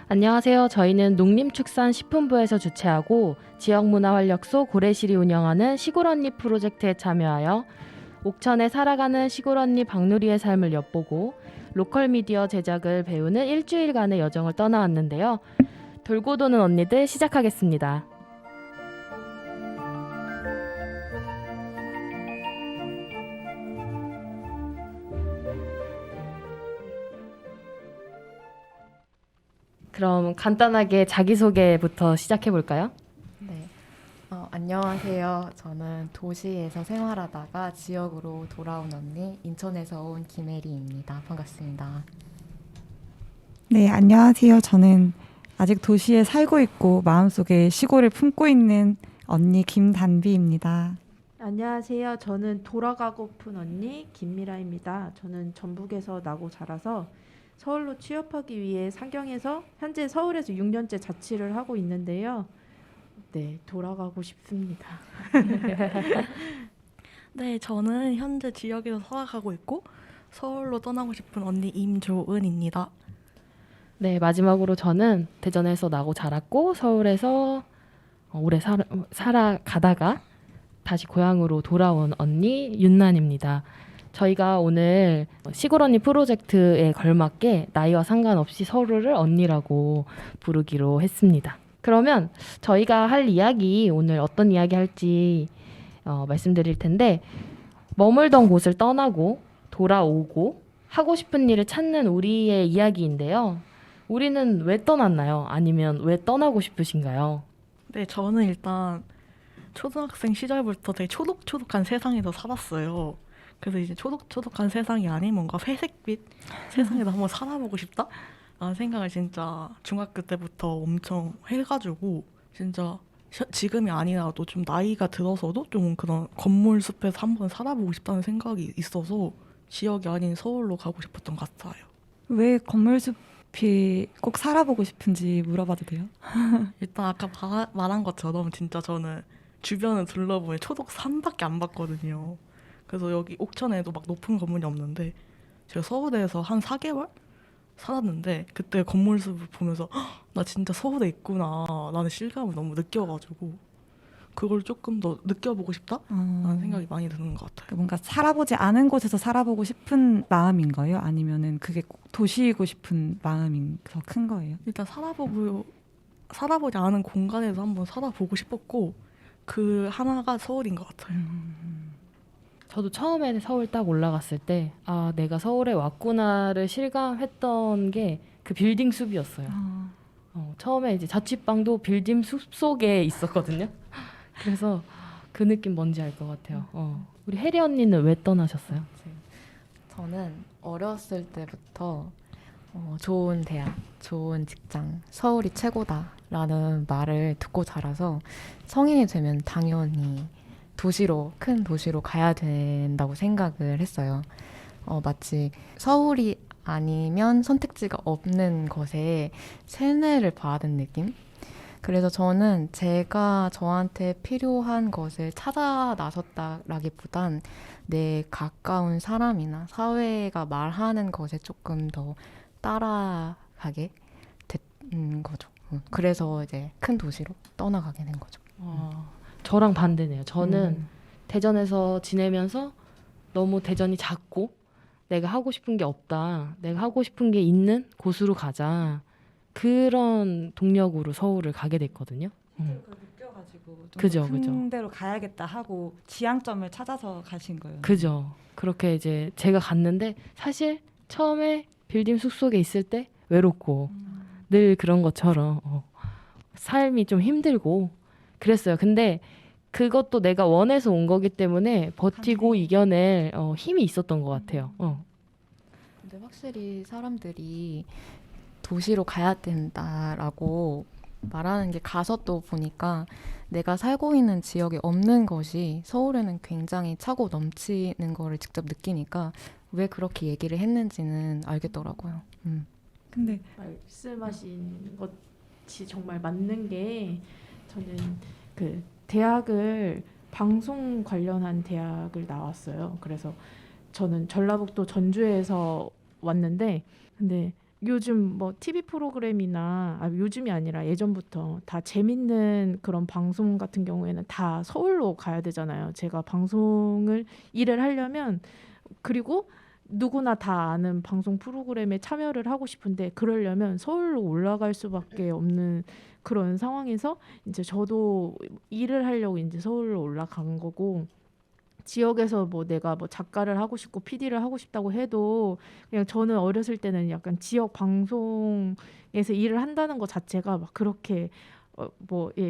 안녕하세요. 저희는 농림축산식품부에서 주최하고 지역문화활력소 고래실이 운영하는 시골 언니 프로젝트에 참여하여 옥천에 살아가는 시골 언니 박누리의 삶을 엿보고 로컬 미디어 제작을 배우는 일주일간의 여정을 떠나왔는데요. 돌고 도는 언니들 시작하겠습니다. 그럼 간단하게 자기소개부터 시작해볼까요? 네. 안녕하세요. 저는 도시에서 생활하다가 지역으로 돌아온 언니, 인천에서 온 김혜리입니다. 반갑습니다. 네, 안녕하세요. 저는 아직 도시에 살고 있고 마음속에 시골을 품고 있는 언니 김단비입니다. 안녕하세요. 저는 돌아가고픈 언니 김미라입니다. 저는 전북에서 나고 자라서 서울로 취업하기 위해 상경에서 현재 서울에서 6년째 자취를 하고 있는데요. 네, 돌아가고 싶습니다. 네, 저는 현재 지역에서 살아가고 있고 서울로 떠나고 싶은 언니 임조은입니다. 네, 마지막으로 저는 대전에서 나고 자랐고 서울에서 오래 살아가다가 다시 고향으로 돌아온 언니 윤난입니다. 저희가 오늘 시골 언니 프로젝트에 걸맞게 나이와 상관없이 서로를 언니라고 부르기로 했습니다. 그러면 저희가 할 이야기, 오늘 어떤 이야기 할지 말씀드릴 텐데, 머물던 곳을 떠나고 돌아오고 하고 싶은 일을 찾는 우리의 이야기인데요. 우리는 왜 떠났나요? 아니면 왜 떠나고 싶으신가요? 네, 저는 일단 초등학생 시절부터 되게 초독초독한 세상에서 살았어요. 그래서 이제 초독초독한 세상이 아닌 뭔가 회색빛 세상에서 한번 살아보고 싶다? 라는 생각을 진짜 중학교 때부터 엄청 해가지고 진짜 지금이 아니라도 좀 나이가 들어서도 좀 그런 건물 숲에서 한번 살아보고 싶다는 생각이 있어서 지역이 아닌 서울로 가고 싶었던 것 같아요. 왜 건물숲이 꼭 살아보고 싶은지 물어봐도 돼요? 일단 아까 말한 것처럼 진짜 저는 주변을 둘러보면 초독 산밖에 안 봤거든요. 그래서 여기 옥천에도 막 높은 건물이 없는데 제가 서울에서 한 4개월 살았는데 그때 건물숲을 보면서 나 진짜 서울에 있구나 라는 실감을 너무 느껴가지고 그걸 조금 더 느껴보고 싶다라는 생각이 많이 드는 것 같아요. 뭔가 살아보지 않은 곳에서 살아보고 싶은 마음인 거예요? 아니면은 그게 꼭 도시이고 싶은 마음이 더 큰 거예요? 일단 살아보지 않은 공간에서 한번 살아보고 싶었고 그 하나가 서울인 것 같아요. 저도 처음에 서울 딱 올라갔을 때, 아, 내가 서울에 왔구나를 실감했던 게 그 빌딩 숲이었어요. 처음에 이제 자취방도 빌딩 숲 속에 있었거든요. 그래서 그 느낌 뭔지 알 것 같아요. 우리 혜리 언니는 왜 떠나셨어요? 저는 어렸을 때부터 좋은 대학, 좋은 직장, 서울이 최고다라는 말을 듣고 자라서 성인이 되면 당연히 큰 도시로 가야 된다고 생각을 했어요. 마치 서울이 아니면 선택지가 없는 것에 세뇌를 받은 느낌? 그래서 저는 제가 저한테 필요한 것을 찾아 나섰다라기보단 내 가까운 사람이나 사회가 말하는 것에 조금 더 따라가게 된 거죠. 그래서 이제 큰 도시로 떠나가게 된 거죠. 저랑 반대네요. 저는 대전에서 지내면서 너무 대전이 작고 내가 하고 싶은 게 없다. 내가 하고 싶은 게 있는 곳으로 가자. 그런 동력으로 서울을 가게 됐거든요. 느껴가지고 그죠, 큰 그죠. 데로 가야겠다 하고 지향점을 찾아서 가신 거예요. 그죠. 그렇게 이제 제가 갔는데 사실 처음에 빌딩 숲속에 있을 때 외롭고 늘 그런 것처럼 삶이 좀 힘들고 그랬어요. 근데 그것도 내가 원해서 온 거기 때문에 버티고 이겨낼 힘이 있었던 것 같아요. 근데 확실히 사람들이 도시로 가야 된다라고 말하는 게 가서 또 보니까 내가 살고 있는 지역에 없는 것이 서울에는 굉장히 차고 넘치는 거를 직접 느끼니까 왜 그렇게 얘기를 했는지는 알겠더라고요. 근데 말씀하신 것 정말 맞는 게 저는 그 대학을 방송 관련한 대학을 나왔어요. 그래서 저는 전라북도 전주에서 왔는데 근데 요즘 뭐 TV 프로그램이나 요즘이 아니라 예전부터 다 재밌는 그런 방송 같은 경우에는 다 서울로 가야 되잖아요. 제가 방송을 일을 하려면 그리고 누구나 다 아는 방송 프로그램에 참여를 하고 싶은데 그러려면 서울로 올라갈 수밖에 없는 그런 상황에서 이제 저도 일을 하려고 이제 서울로 올라간 거고 지역에서 뭐 내가 뭐 작가를 하고 싶고 PD를 하고 싶다고 해도 그냥 저는 어렸을 때는 약간 지역 방송에서 일을 한다는 것 자체가 막 그렇게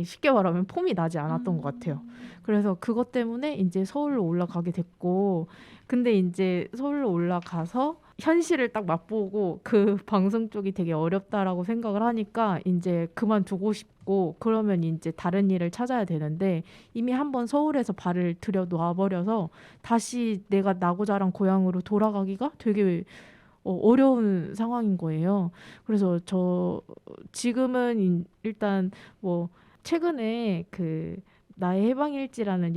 쉽게 말하면 폼이 나지 않았던 것 같아요. 그래서 그것 때문에 이제 서울로 올라가게 됐고 근데 이제 서울로 올라가서 현실을 딱 맛보고 그 방송 쪽이 되게 어렵다라고 생각을 하니까 이제 그만두고 싶고 그러면 이제 다른 일을 찾아야 되는데 이미 한번 서울에서 발을 들여놓아 버려서 다시 내가 나고 자란 고향으로 돌아가기가 되게 어려운 상황인 거예요. 그래서 저 지금은 일단 뭐 최근에 그 나의 해방일지라는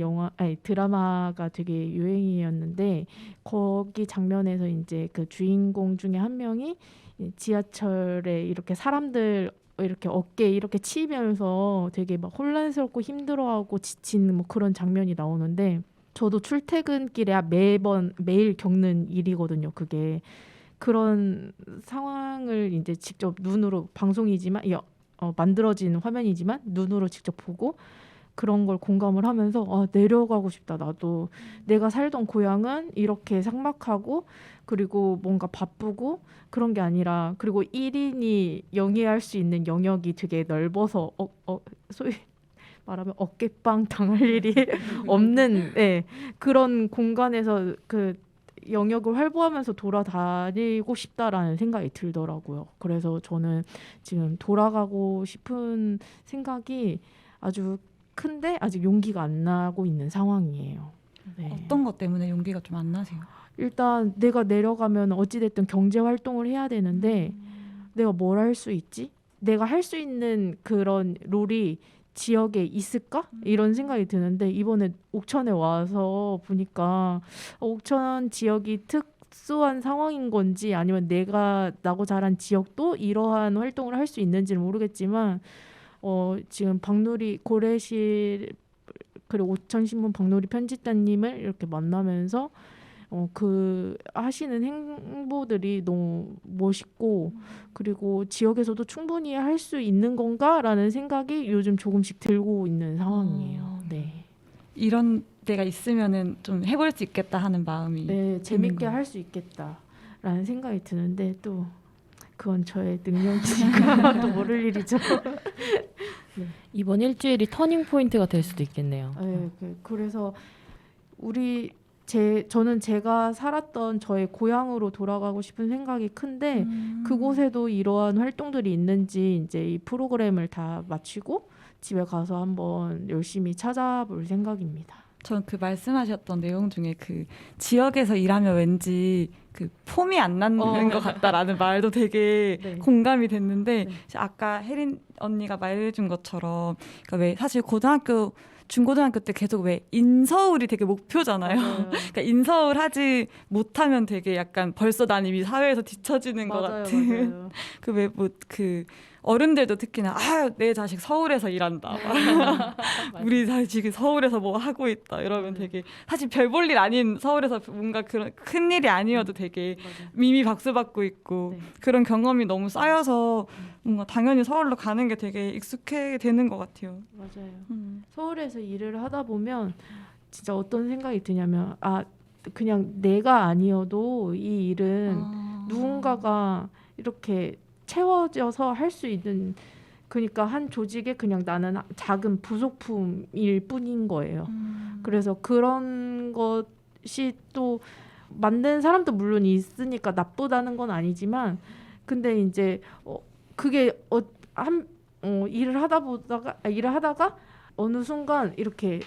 드라마가 되게 유행이었는데 거기 장면에서 이제 그 주인공 중에 한 명이 지하철에 이렇게 사람들 이렇게 어깨에 이렇게 치이면서 되게 막 혼란스럽고 힘들어하고 지친 뭐 그런 장면이 나오는데 저도 출퇴근길에 매일 겪는 일이거든요. 그게 그런 상황을 이제 직접 눈으로 방송이지만 만들어진 화면이지만 눈으로 직접 보고 그런 걸 공감을 하면서 내려가고 싶다. 나도 내가 살던 고향은 이렇게 삭막하고 그리고 뭔가 바쁘고 그런 게 아니라 그리고 1인이 영위할 수 있는 영역이 되게 넓어서 소위 말하면 어깨빵 당할 일이 없는 그런 공간에서 그 영역을 활보하면서 돌아다니고 싶다라는 생각이 들더라고요. 그래서 저는 지금 돌아가고 싶은 생각이 아주 큰데 아직 용기가 안 나고 있는 상황이에요. 네. 어떤 것 때문에 용기가 좀 안 나세요? 일단 내가 내려가면 어찌됐든 경제 활동을 해야 되는데 내가 뭘 할 수 있지? 내가 할 수 있는 그런 롤이 지역에 있을까? 이런 생각이 드는데 이번에 옥천에 와서 보니까 옥천 지역이 특수한 상황인 건지 아니면 내가 나고 자란 지역도 이러한 활동을 할 수 있는지는 모르겠지만 지금 박누리 고래실 그리고 옥천신문 박누리 편집자님을 이렇게 만나면서 그 하시는 행보들이 너무 멋있고 그리고 지역에서도 충분히 할 수 있는 건가라는 생각이 요즘 조금씩 들고 있는 상황이에요. 네. 이런 데가 있으면은 좀 해볼 수 있겠다 하는 마음이 네, 재밌게 거예요. 할 수 있겠다라는 생각이 드는데 또 그건 저의 능력치가 또 모를 일이죠. 이번 일주일이 터닝 포인트가 될 수도 있겠네요. 네, 그래서 저는 제가 살았던 저의 고향으로 돌아가고 싶은 생각이 큰데 그곳에도 이러한 활동들이 있는지 이제 이 프로그램을 다 마치고 집에 가서 한번 열심히 찾아볼 생각입니다. 전 그 말씀하셨던 내용 중에 그 지역에서 일하면 왠지 그 폼이 안 나는 것 같다라는 말도 되게 네. 공감이 됐는데 네. 아까 혜린 언니가 말해준 것처럼 그러니까 왜 사실 중고등학교 때 계속 왜 인서울이 되게 목표잖아요. 맞아요. 그러니까 인서울 하지 못하면 되게 약간 벌써 난 이미 사회에서 뒤처지는 것 같은 맞아요. 그 왜 그 어른들도 특히나 내 자식 서울에서 일한다. 우리 자식이 서울에서 뭐 하고 있다. 이러면 되게 사실 별 볼 일 아닌 서울에서 뭔가 그런 큰 일이 아니어도 되게 맞아요. 미미 박수 받고 있고 네. 그런 경험이 너무 쌓여서 뭔가 당연히 서울로 가는 게 되게 익숙해 되는 것 같아요. 맞아요. 서울에서 일을 하다 보면 진짜 어떤 생각이 드냐면 그냥 내가 아니어도 이 일은 누군가가 이렇게 채워져서 할 수 있는 그러니까 한 조직에 그냥 나는 작은 부속품일 뿐인 거예요. 그래서 그런 것이 또 만든 사람도 물론 있으니까 나쁘다는 건 아니지만 근데 이제 그게 일을 하다가 어느 순간 이렇게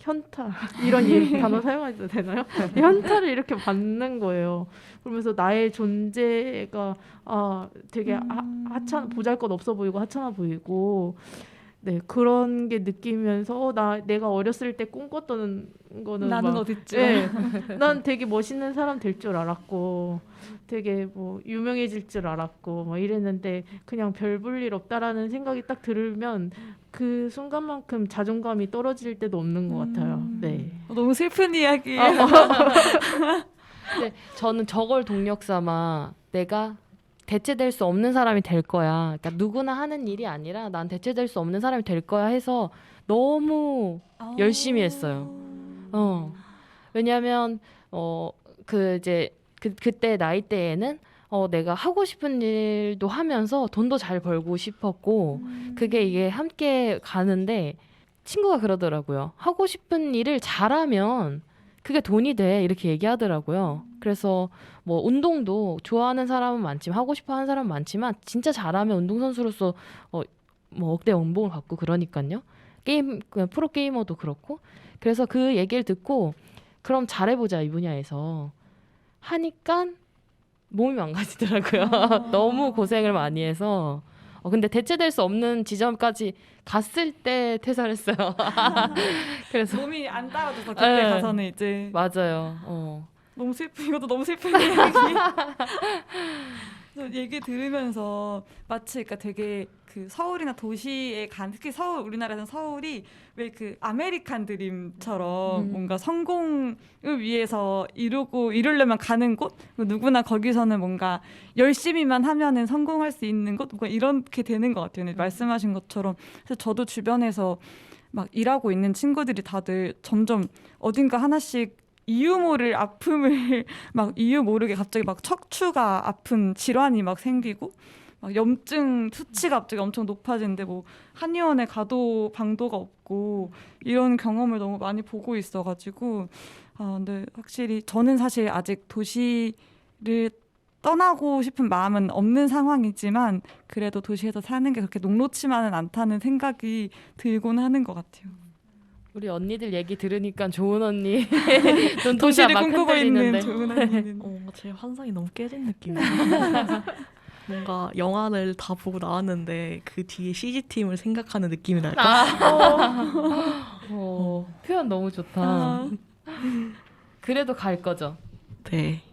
현타 이런 단어 사용해도 되나요? 현타를 이렇게 받는 거예요. 그러면서 나의 존재가 되게 하찮 보잘것없어 보이고 하찮아 보이고 네 그런 게 느끼면서 내가 어렸을 때 꿈꿨던 거는 나는 막, 어디 있지? 네, 난 되게 멋있는 사람 될 줄 알았고 되게 뭐 유명해질 줄 알았고 막 이랬는데 그냥 별 볼 일 없다라는 생각이 딱 들으면 그 순간만큼 자존감이 떨어질 때도 없는 것 같아요. 네. 너무 슬픈 이야기. 근데 저는 저걸 동력 삼아 내가 대체될 수 없는 사람이 될 거야. 그러니까 누구나 하는 일이 아니라 난 대체될 수 없는 사람이 될 거야 해서 너무 열심히 했어요. 왜냐하면 그때 나이대에는 내가 하고 싶은 일도 하면서 돈도 잘 벌고 싶었고 그게 이게 함께 가는데 친구가 그러더라고요. 하고 싶은 일을 잘하면 그게 돈이 돼 이렇게 얘기하더라고요. 그래서 뭐 운동도 좋아하는 사람은 많지만 하고 싶어하는 사람은 많지만 진짜 잘하면 운동선수로서 뭐 억대 연봉을 받고 그러니까요. 그냥 프로 게이머도 그렇고 그래서 그 얘기를 듣고 그럼 잘해보자 이 분야에서 하니까 몸이 망가지더라고요. 너무 고생을 많이 해서 근데 대체될 수 없는 지점까지 갔을 때 퇴사를 했어요. 그래서 몸이 안 따라줘서 그때 네. 가서는 이제 맞아요. 너무 슬픈 이것도 너무 슬픈 이야기. 그래서 얘기 들으면서 마치 그러니까 되게 그 서울이나 도시에 특히 서울 우리나라에서는 서울이 왜 그 아메리칸 드림처럼 뭔가 성공을 위해서 이루려면 가는 곳 누구나 거기서는 뭔가 열심히만 하면은 성공할 수 있는 곳 뭔가 이렇게 되는 것 같아요. 근데 말씀하신 것처럼 그래서 저도 주변에서 막 일하고 있는 친구들이 다들 점점 어딘가 하나씩 이유 모를 아픔을 막 이유 모르게 갑자기 막 척추가 아픈 질환이 막 생기고 막 염증 수치가 갑자기 엄청 높아지는데 뭐 한의원에 가도 방도가 없고 이런 경험을 너무 많이 보고 있어가지고 근데 확실히 저는 사실 아직 도시를 떠나고 싶은 마음은 없는 상황이지만 그래도 도시에서 사는 게 그렇게 녹록치만은 않다는 생각이 들곤 하는 것 같아요. 우리 언니들 얘기 들으니까 좋은 언니 눈동자 도시를 막 꿈꾸고 있는 흔들리는데 좋은 언니는 뭔가 제 환상이 너무 깨진 느낌이에요. 뭔가 영화를 다 보고 나왔는데 그 뒤에 CG팀을 생각하는 느낌이 날까? 표현 너무 좋다. 그래도 갈 거죠. 네.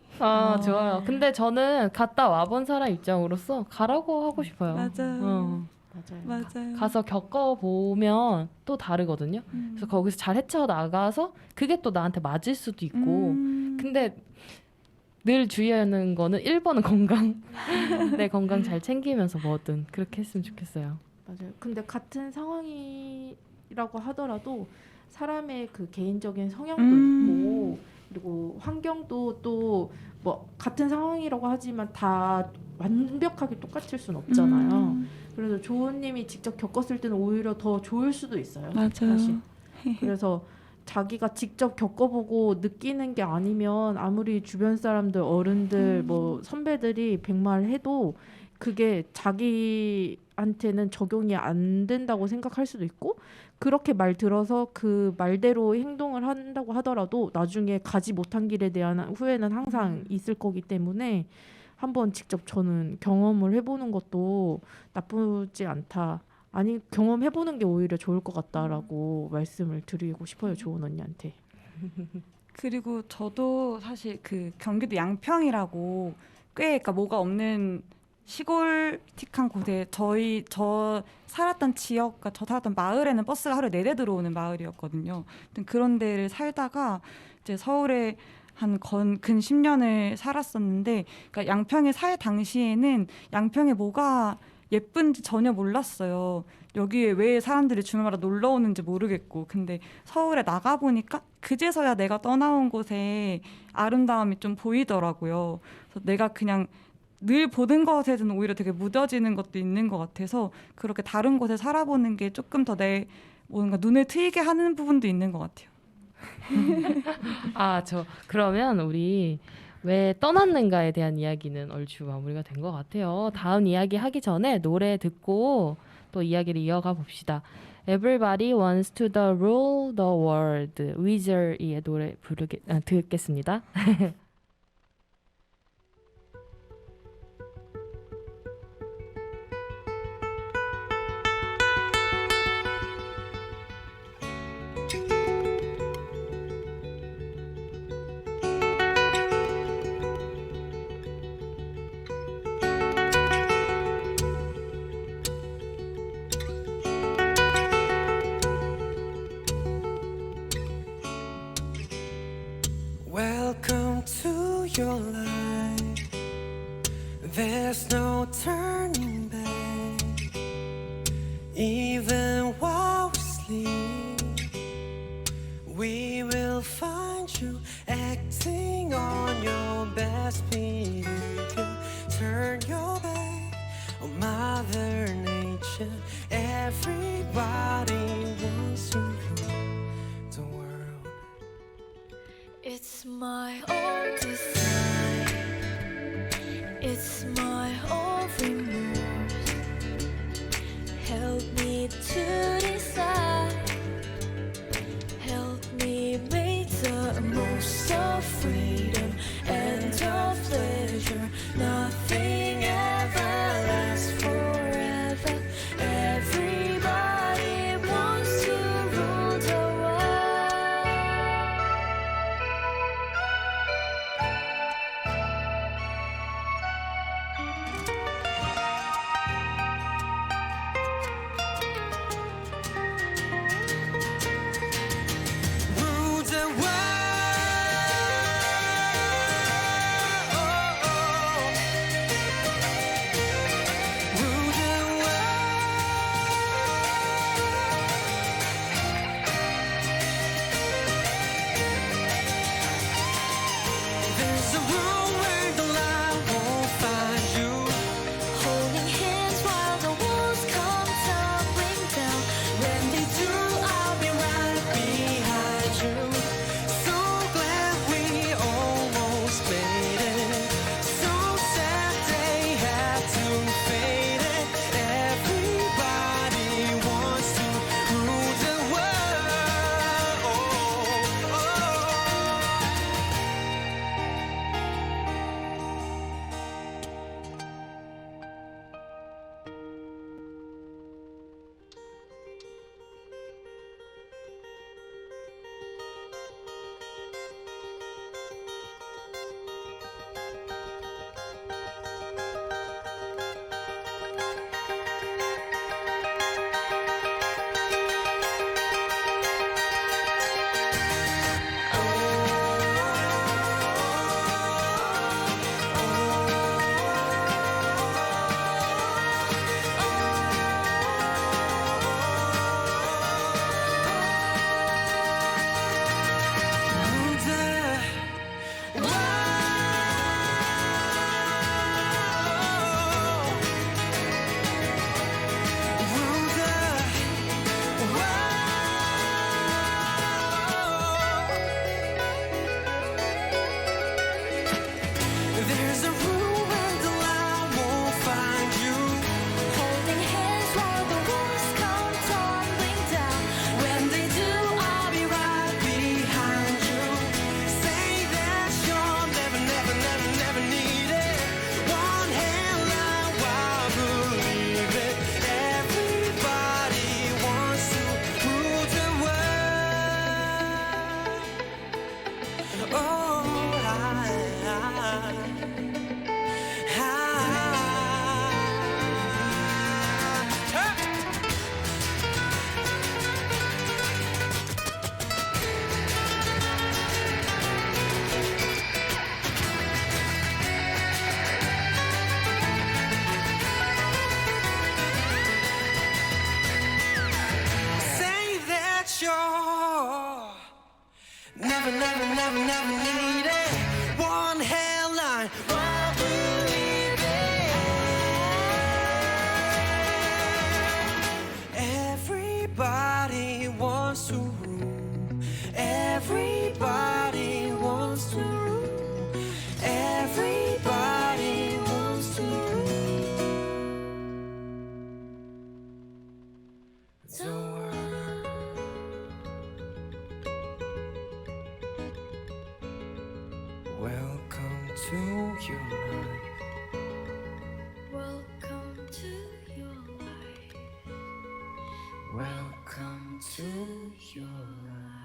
좋아요. 근데 저는 갔다 와본 사람 입장으로서 가라고 하고 싶어요. 맞아요. 맞아요. 가서 겪어보면 또 다르거든요. 그래서 거기서 잘 헤쳐나가서 그게 또 나한테 맞을 수도 있고 근데 늘 주의하는 거는 1번은 건강. 내 건강 잘 챙기면서 뭐든 그렇게 했으면 좋겠어요. 맞아요. 근데 같은 상황이라고 하더라도 사람의 그 개인적인 성향도 있고 그리고 환경도 또 뭐 같은 상황이라고 하지만 다 완벽하게 똑같을 순 없잖아요. 그래서 조은님이 직접 겪었을 때는 오히려 더 좋을 수도 있어요. 맞아요. 사실. 그래서 자기가 직접 겪어보고 느끼는 게 아니면 아무리 주변 사람들, 어른들, 뭐 선배들이 백말해도 그게 자기한테는 적용이 안 된다고 생각할 수도 있고 그렇게 말 들어서 그 말대로 행동을 한다고 하더라도 나중에 가지 못한 길에 대한 후회는 항상 있을 거기 때문에 한번 직접 저는 경험을 해보는 것도 나쁘지 않다. 아니 경험해보는 게 오히려 좋을 것 같다라고 말씀을 드리고 싶어요. 좋은 언니한테. 그리고 저도 사실 그 경기도 양평이라고 꽤 그러니까 뭐가 없는 시골틱한 곳에 저 살았던 지역과 저 살았던 마을에는 버스가 하루에 4대 들어오는 마을이었거든요. 그런 데를 살다가 이제 서울에 근 10년을 살았었는데 그러니까 양평에 살 당시에는 양평에 뭐가 예쁜지 전혀 몰랐어요. 여기에 왜 사람들이 주말마다 놀러 오는지 모르겠고 근데 서울에 나가보니까 그제서야 내가 떠나온 곳에 아름다움이 좀 보이더라고요. 그래서 내가 그냥 늘 보는 것에는 오히려 되게 무뎌지는 것도 있는 것 같아서 그렇게 다른 곳에 살아보는 게 조금 더 내 뭔가 눈을 트이게 하는 부분도 있는 것 같아요. 그러면 우리 왜 떠났는가에 대한 이야기는 얼추 마무리가 된 것 같아요. 다음 이야기 하기 전에 노래 듣고 또 이야기를 이어가 봅시다. Everybody wants to the rule the world. 위저의 노래 듣겠습니다. Welcome to your life. There's no turning back. Even while we sleep, we will find you acting on your best behavior. Turn your back on Mother Nature. Everybody wants to rule the world. It's my own design. It's my own remorse. Help me to decide. Help me make the most of freedom and of pleasure. Nothing ever lasts forever. Everybody wants to rule the world. Rule the world. Rule the world. There's a room where the light won't find you. Holding hands while the walls come tumbling down. When they do, I'll be right behind you. So glad we almost made it. So sad they had to fade it. Everybody wants to rule the world. There's a room where the light won't find you. Holding hands while the walls come tumbling down. When they do, I'll be right behind you. Say that you're never, never, never, never needed. One hand line, why believe it? Everybody wants to rule the world. Oh, say that you're never, never, never, never needed. One headline, why believe it? Everybody wants to rule. Everybody wants to rule. Everybody wants to rule. your life. Welcome to your life. Welcome to your life.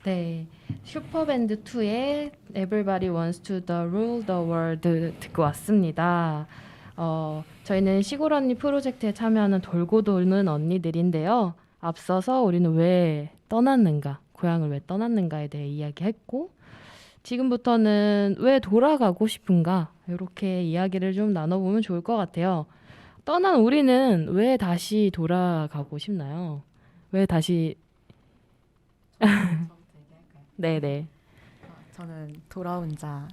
네, 슈퍼밴드 2의 Everybody Wants to Rule the World 듣고 왔습니다. 저희는 시골 언니 프로젝트에 참여하는 돌고 도는 언니들인데요. 앞서서 우리는 왜 떠났는가, 고향을 왜 떠났는가에 대해 이야기했고, 지금부터는 왜 돌아가고 싶은가, 이렇게 이야기를 좀 나눠보면 좋을 것 같아요. 떠난 우리는 왜 다시 돌아가고 싶나요? 왜 다시 네네. 저는 돌아온 자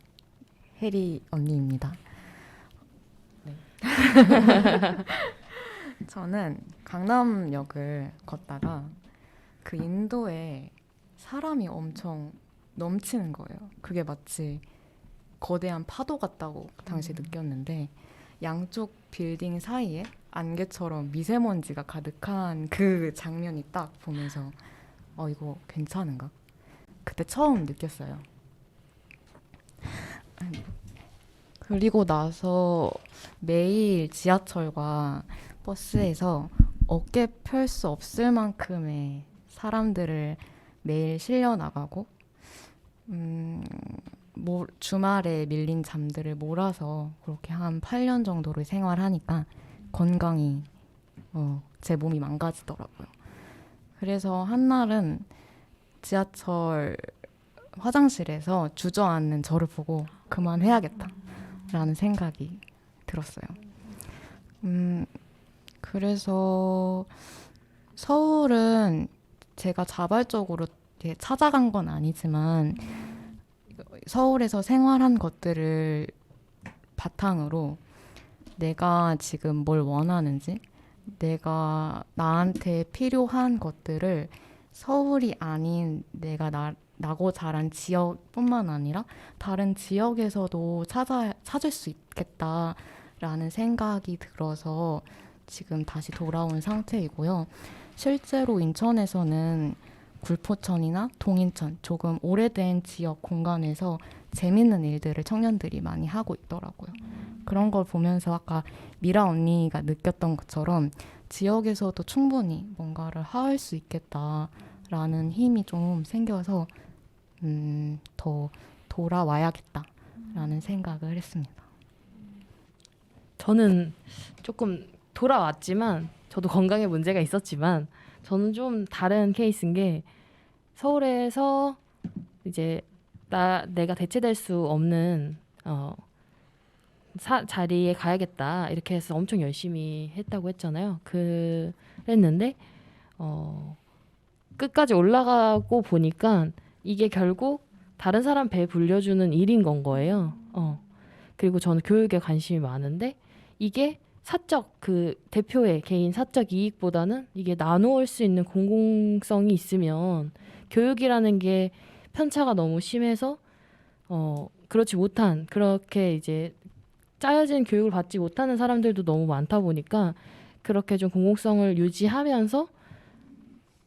혜리 언니입니다. 네. 저는 강남역을 걷다가 그 인도에 사람이 엄청 넘치는 거예요. 그게 마치 거대한 파도 같다고 당시 느꼈는데 양쪽 빌딩 사이에 안개처럼 미세먼지가 가득한 그 장면이 딱 보면서 이거 괜찮은가? 그때 처음 느꼈어요. 그리고 나서 매일 지하철과 버스에서 어깨 펼 수 없을 만큼의 사람들을 매일 실려 나가고 주말에 밀린 잠들을 몰아서 그렇게 한 8년 정도를 생활하니까 건강이 제 몸이 망가지더라고요. 그래서 한날은 지하철 화장실에서 주저앉는 저를 보고 그만해야겠다라는 생각이 들었어요. 그래서 서울은 제가 자발적으로 이렇게 찾아간 건 아니지만 서울에서 생활한 것들을 바탕으로 내가 지금 뭘 원하는지, 내가 나한테 필요한 것들을 서울이 아닌 내가 나고 자란 지역뿐만 아니라 다른 지역에서도 찾을 수 있겠다라는 생각이 들어서 지금 다시 돌아온 상태이고요. 실제로 인천에서는 굴포천이나 동인천, 조금 오래된 지역 공간에서 재밌는 일들을 청년들이 많이 하고 있더라고요. 그런 걸 보면서 아까 미라 언니가 느꼈던 것처럼 지역에서도 충분히 뭔가를 할 수 있겠다라는 힘이 좀 생겨서 더 돌아와야겠다라는 생각을 했습니다. 저는 조금 돌아왔지만, 저도 건강에 문제가 있었지만, 저는 좀 다른 케이스인 게, 서울에서 이제 내가 대체될 수 없는 자리에 가야겠다 이렇게 해서 엄청 열심히 했다고 했잖아요. 그랬는데 끝까지 올라가고 보니까 이게 결국 다른 사람 배 불려주는 일인 건 거예요. 그리고 저는 교육에 관심이 많은데 이게 사적 그 대표의 개인 사적 이익보다는 이게 나누어 수 있는 공공성이 있으면 교육이라는 게 편차가 너무 심해서 그렇지 못한, 그렇게 이제 짜여진 교육을 받지 못하는 사람들도 너무 많다 보니까 그렇게 좀 공공성을 유지하면서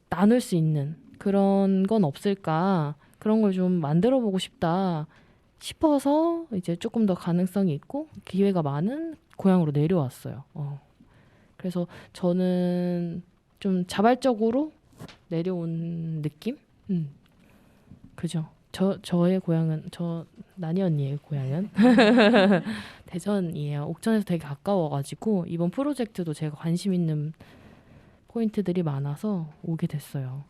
나눌 수 있는 그런 건 없을까, 그런 걸 좀 만들어 보고 싶다 싶어서 이제 조금 더 가능성이 있고 기회가 많은 고향으로 내려왔어요. 그래서 저는 좀 자발적으로 내려온 느낌? 그죠. 저의 고향은, 나니 언니의 고향은 대전이에요. 옥천에서 되게 가까워가지고 이번 프로젝트도 제가 관심 있는 포인트들이 많아서 오게 됐어요.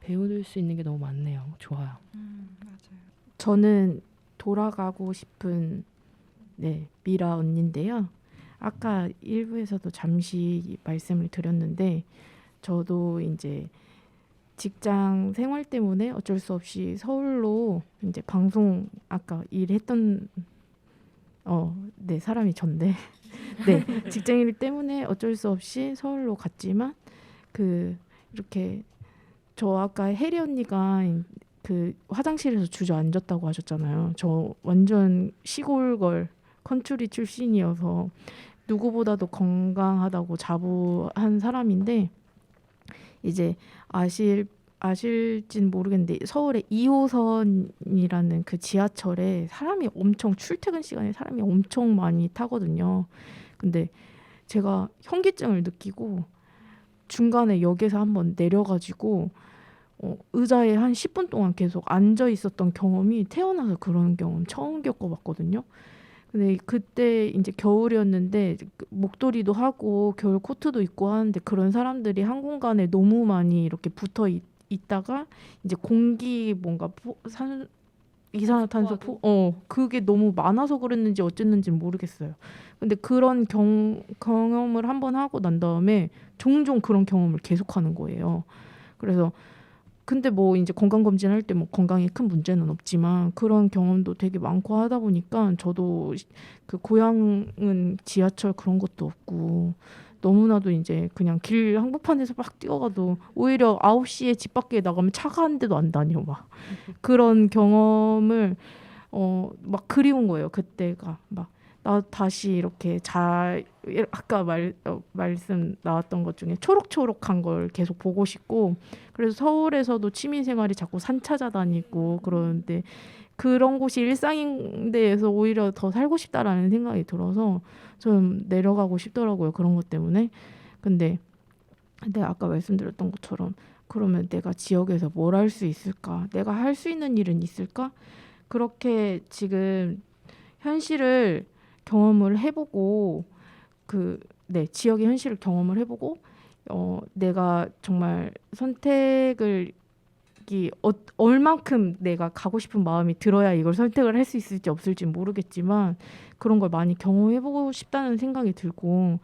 배울 수 있는 게 너무 많네요. 좋아요. 맞아요. 저는 돌아가고 싶은 미라 언니인데요. 아까 1부에서도 잠시 말씀을 드렸는데 저도 이제 직장 생활 때문에 어쩔 수 없이 서울로 이제 방송 아까 일했던 사람이 전데 직장 일 때문에 어쩔 수 없이 서울로 갔지만 이렇게 저 아까 혜리 언니가 그 화장실에서 주저앉았다고 하셨잖아요. 저 완전 시골걸 컨츄리 출신이어서 누구보다도 아실진 모르겠는데 서울의 2호선이라는 그 지하철에 사람이 엄청 출퇴근 시간에 사람이 엄청 많이 타거든요. 근데 제가 현기증을 느끼고 중간에 역에서 한번 내려가지고 의자에 한 10분 동안 계속 앉아 있었던 경험이 태어나서 그런 경험 처음 겪어봤거든요. 근데 그때 이제 겨울이었는데 목도리도 하고 겨울 코트도 입고 하는데 그런 사람들이 한 공간에 너무 많이 이렇게 붙어 있다가 이제 공기 뭔가 이산화탄소 그게 너무 많아서 그랬는지 어쨌는지는 모르겠어요. 근데 그런 경험을 한번 하고 난 다음에 종종 그런 경험을 계속하는 거예요. 그래서 근데 뭐 이제 건강검진 할 때 뭐 건강에 큰 문제는 없지만 그런 경험도 되게 많고 하다 보니까 저도 그 고향은 지하철 그런 것도 없고 너무나도 이제 그냥 길 한복판에서 막 뛰어가도 오히려 9시에 집 밖에 나가면 차가 한 대도 안 다녀 막 그런 경험을 막 그리운 거예요. 그때가 막 나 다시 이렇게 아까 말씀 나왔던 것 중에 초록초록한 걸 계속 보고 싶고 그래서 서울에서도 취미생활이 자꾸 산 찾아다니고 그러는데 그런 곳이 일상인데에서 오히려 더 살고 싶다라는 생각이 들어서 좀 내려가고 싶더라고요. 그런 것 때문에. 근데 아까 말씀드렸던 것처럼 그러면 내가 지역에서 뭘 할 수 있을까? 내가 할 수 있는 일은 있을까? 그렇게 지금 현실을 경험을 해보고 지역의 현실을 경험을 해보고 내가 정말 선택을 얼만큼 내가 가고 싶은 마음이 들어야 이걸 선택을 할 수 있을지 없을지 모르겠지만 그런 걸 많이 경험해보고 싶다는 생각이 들고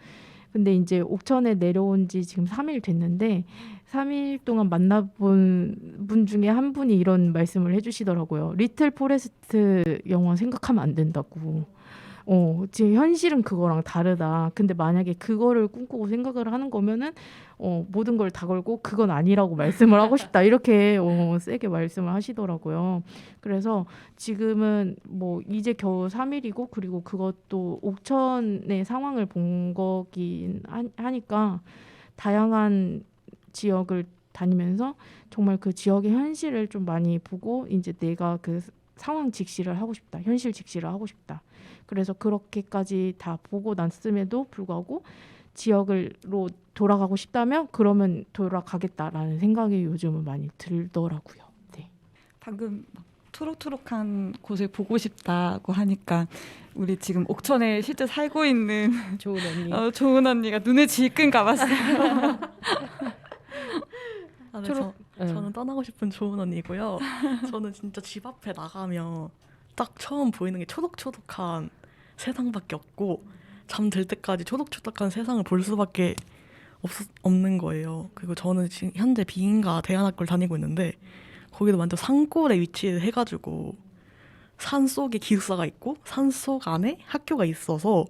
근데 이제 옥천에 내려온 지 지금 3일 됐는데 3일 동안 만나본 분 중에 한 분이 이런 말씀을 해주시더라고요. 리틀 포레스트 영화 생각하면 안 된다고. 지금 현실은 그거랑 다르다. 근데 만약에 그거를 꿈꾸고 생각을 하는 거면은 모든 걸 다 걸고 그건 아니라고 말씀을 하고 싶다. 이렇게 세게 말씀을 하시더라고요. 그래서 지금은 뭐 이제 겨우 3일이고 그리고 그것도 옥천의 상황을 본 거긴 하니까 다양한 지역을 다니면서 정말 그 지역의 현실을 좀 많이 보고 이제 내가 그 상황 직시를 하고 싶다. 현실 직시를 하고 싶다. 그래서 그렇게까지 다 보고 났음에도 불구하고 지역으로 돌아가고 싶다면 그러면 돌아가겠다라는 생각이 요즘은 많이 들더라고요. 네. 방금 막 초록초록한 곳을 보고 싶다고 하니까 우리 지금 옥천에 실제 살고 있는 좋은 언니. 좋은 언니가 눈에 질끈 감았어요. 네, 초록- 저는 떠나고 싶은 좋은 언니고요. 저는 진짜 집 앞에 나가면 딱 처음 보이는 게 초록초록한 세상밖에 없고 잠들 때까지 초록초록한 세상을 볼 수밖에 없는 거예요. 그리고 저는 지금 현재 비인가 대안학교를 다니고 있는데 거기도 완전 산골에 위치해가지고 산 속에 기숙사가 있고 산 속 안에 학교가 있어서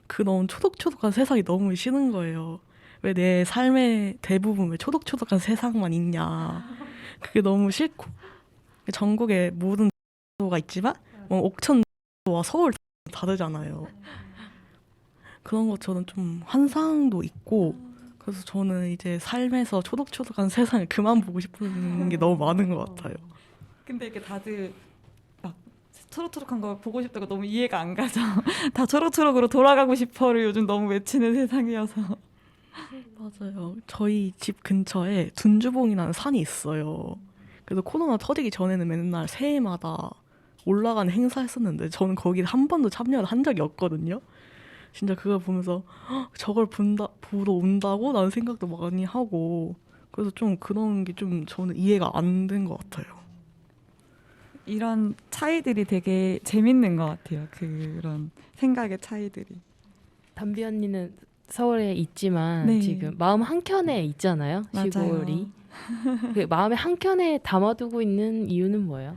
그런 초록초록한 세상이 너무 싫은 거예요. 왜 내 삶의 대부분 왜 초록초록한 세상만 있냐. 그게 너무 싫고 전국에 모든 도가 있지만 옥천도와 서울 다르잖아요. 그런 것처럼 좀 환상도 있고 그래서 저는 이제 삶에서 초록초록한 세상을 그만 보고 싶은 게 너무 많은 것 같아요. 근데 이렇게 다들 막 초록초록한 걸 보고 싶다고 너무 이해가 안 가죠. 다 초록초록으로 돌아가고 싶어를 요즘 너무 외치는 세상이어서. 맞아요. 저희 집 근처에 둔주봉이라는 산이 있어요. 그래서 코로나 터지기 전에는 맨날 새해마다 올라가는 행사했었는데 저는 거기 한 번도 참여를 한 적이 없거든요. 진짜 그걸 보면서 저걸 보러 온다고? 라는 생각도 많이 하고 그래서 좀 그런 게 좀 저는 이해가 안 된 것 같아요. 이런 차이들이 되게 재밌는 것 같아요. 그런 생각의 차이들이. 담비 언니는 서울에 있지만 네. 지금 마음 한켠에 있잖아요. 맞아요. 시골이. 그 마음의 한켠에 담아두고 있는 이유는 뭐예요?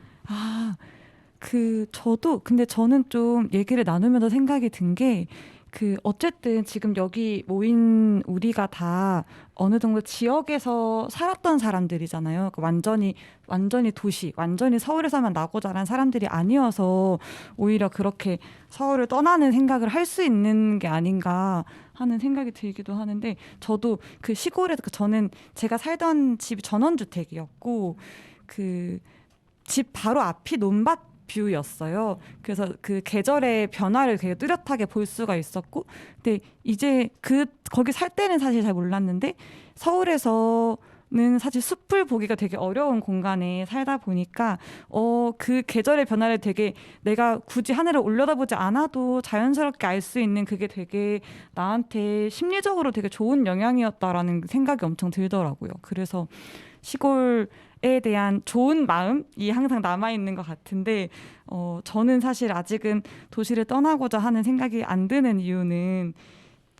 근데 저는 좀 얘기를 나누면서 생각이 든 게 그 어쨌든 지금 여기 모인 우리가 다 어느 정도 지역에서 살았던 사람들이잖아요. 그러니까 완전히 도시, 완전히 서울에서만 나고 자란 사람들이 아니어서 오히려 그렇게 서울을 떠나는 생각을 할 수 있는 게 아닌가 하는 생각이 들기도 하는데, 저도 그 시골에서 저는 제가 살던 집이 전원주택이었고 그 집 바로 앞이 논밭 뷰였어요. 그래서 그 계절의 변화를 되게 뚜렷하게 볼 수가 있었고, 근데 이제 거기 살 때는 사실 잘 몰랐는데 서울에서는 사실 숲을 보기가 되게 어려운 공간에 살다 보니까 그 계절의 변화를 되게 내가 굳이 하늘을 올려다보지 않아도 자연스럽게 알 수 있는 그게 되게 나한테 심리적으로 되게 좋은 영향이었다라는 생각이 엄청 들더라고요. 그래서 시골에 대한 좋은 마음이 항상 남아있는 것 같은데, 저는 사실 아직은 도시를 떠나고자 하는 생각이 안 드는 이유는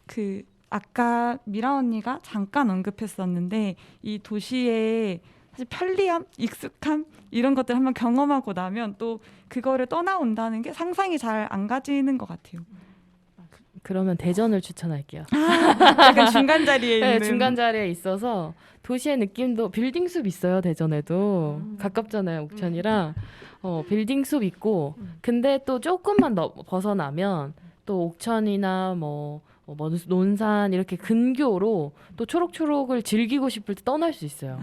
그 아까 미라 언니가 잠깐 언급했었는데, 이 도시의 사실 편리함, 익숙함 이런 것들 한번 경험하고 나면 또 그거를 떠나온다는 게 상상이 잘 안 가지는 것 같아요. 그러면 대전을 추천할게요. 약간 중간 자리에 있는. 네, 중간 자리에 있어서 도시의 느낌도 빌딩 숲 있어요. 대전에도 가깝잖아요, 옥천이랑. 빌딩 숲 있고, 근데 또 조금만 벗어나면 또 옥천이나 뭐 논산 이렇게 근교로 또 초록초록을 즐기고 싶을 때 떠날 수 있어요.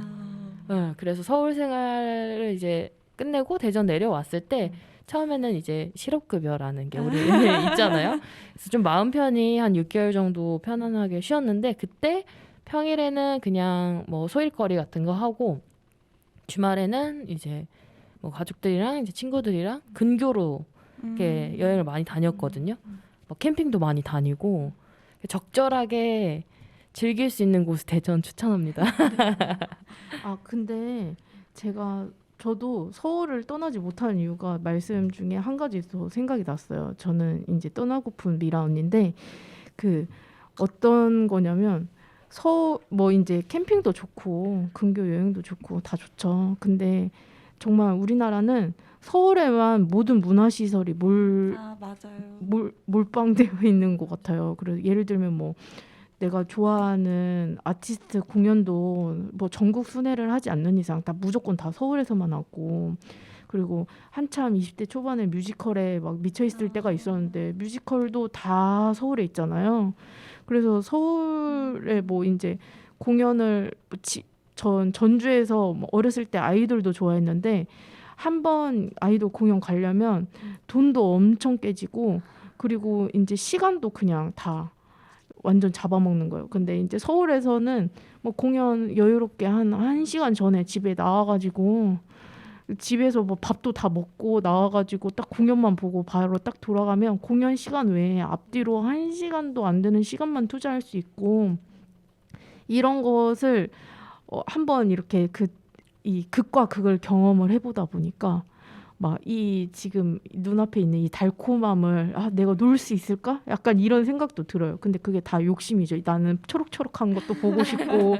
네, 그래서 서울 생활을 이제 끝내고 대전 내려왔을 때 처음에는 이제 실업급여라는 게 우리 있잖아요. 그래서 좀 마음 편히 한 6개월 정도 편안하게 쉬었는데, 그때 평일에는 그냥 뭐 소일거리 같은 거 하고 주말에는 이제 뭐 가족들이랑 이제 친구들이랑 근교로 이렇게 여행을 많이 다녔거든요. 뭐 캠핑도 많이 다니고 적절하게 즐길 수 있는 곳 대전 추천합니다. 아 근데 저도 서울을 떠나지 못하는 이유가 말씀 중에 한 가지 더 생각이 났어요. 저는 이제 떠나고픈 미라 언니인데, 그 어떤 거냐면 뭐 이제 캠핑도 좋고 근교 여행도 좋고 다 좋죠. 근데 정말 우리나라는 서울에만 모든 문화시설이 맞아요. 몰빵되어 있는 것 같아요. 그래서 예를 들면 뭐 내가 좋아하는 아티스트 공연도 뭐 전국 순회를 하지 않는 이상 무조건 다 서울에서만 하고, 그리고 한참 20대 초반에 뮤지컬에 막 미쳐 있을 때가 있었는데 뮤지컬도 다 서울에 있잖아요. 그래서 서울에 뭐 이제 공연을 전주에서 뭐 어렸을 때 아이돌도 좋아했는데 한 번 아이돌 공연 가려면 돈도 엄청 깨지고, 그리고 이제 시간도 그냥 다 완전 잡아먹는 거예요. 근데 이제 서울에서는 뭐 공연 여유롭게 한 1시간 전에 집에 나와가지고 집에서 뭐 밥도 다 먹고 나와가지고 딱 공연만 보고 바로 딱 돌아가면 공연 시간 외에 앞뒤로 1시간도 안 되는 시간만 투자할 수 있고, 이런 것을 한번 이렇게 이 극과 극을 경험을 해보다 보니까 막 이 지금 눈앞에 있는 이 달콤함을 내가 놓을 수 있을까? 약간 이런 생각도 들어요. 근데 그게 다 욕심이죠. 나는 초록초록한 것도 보고 싶고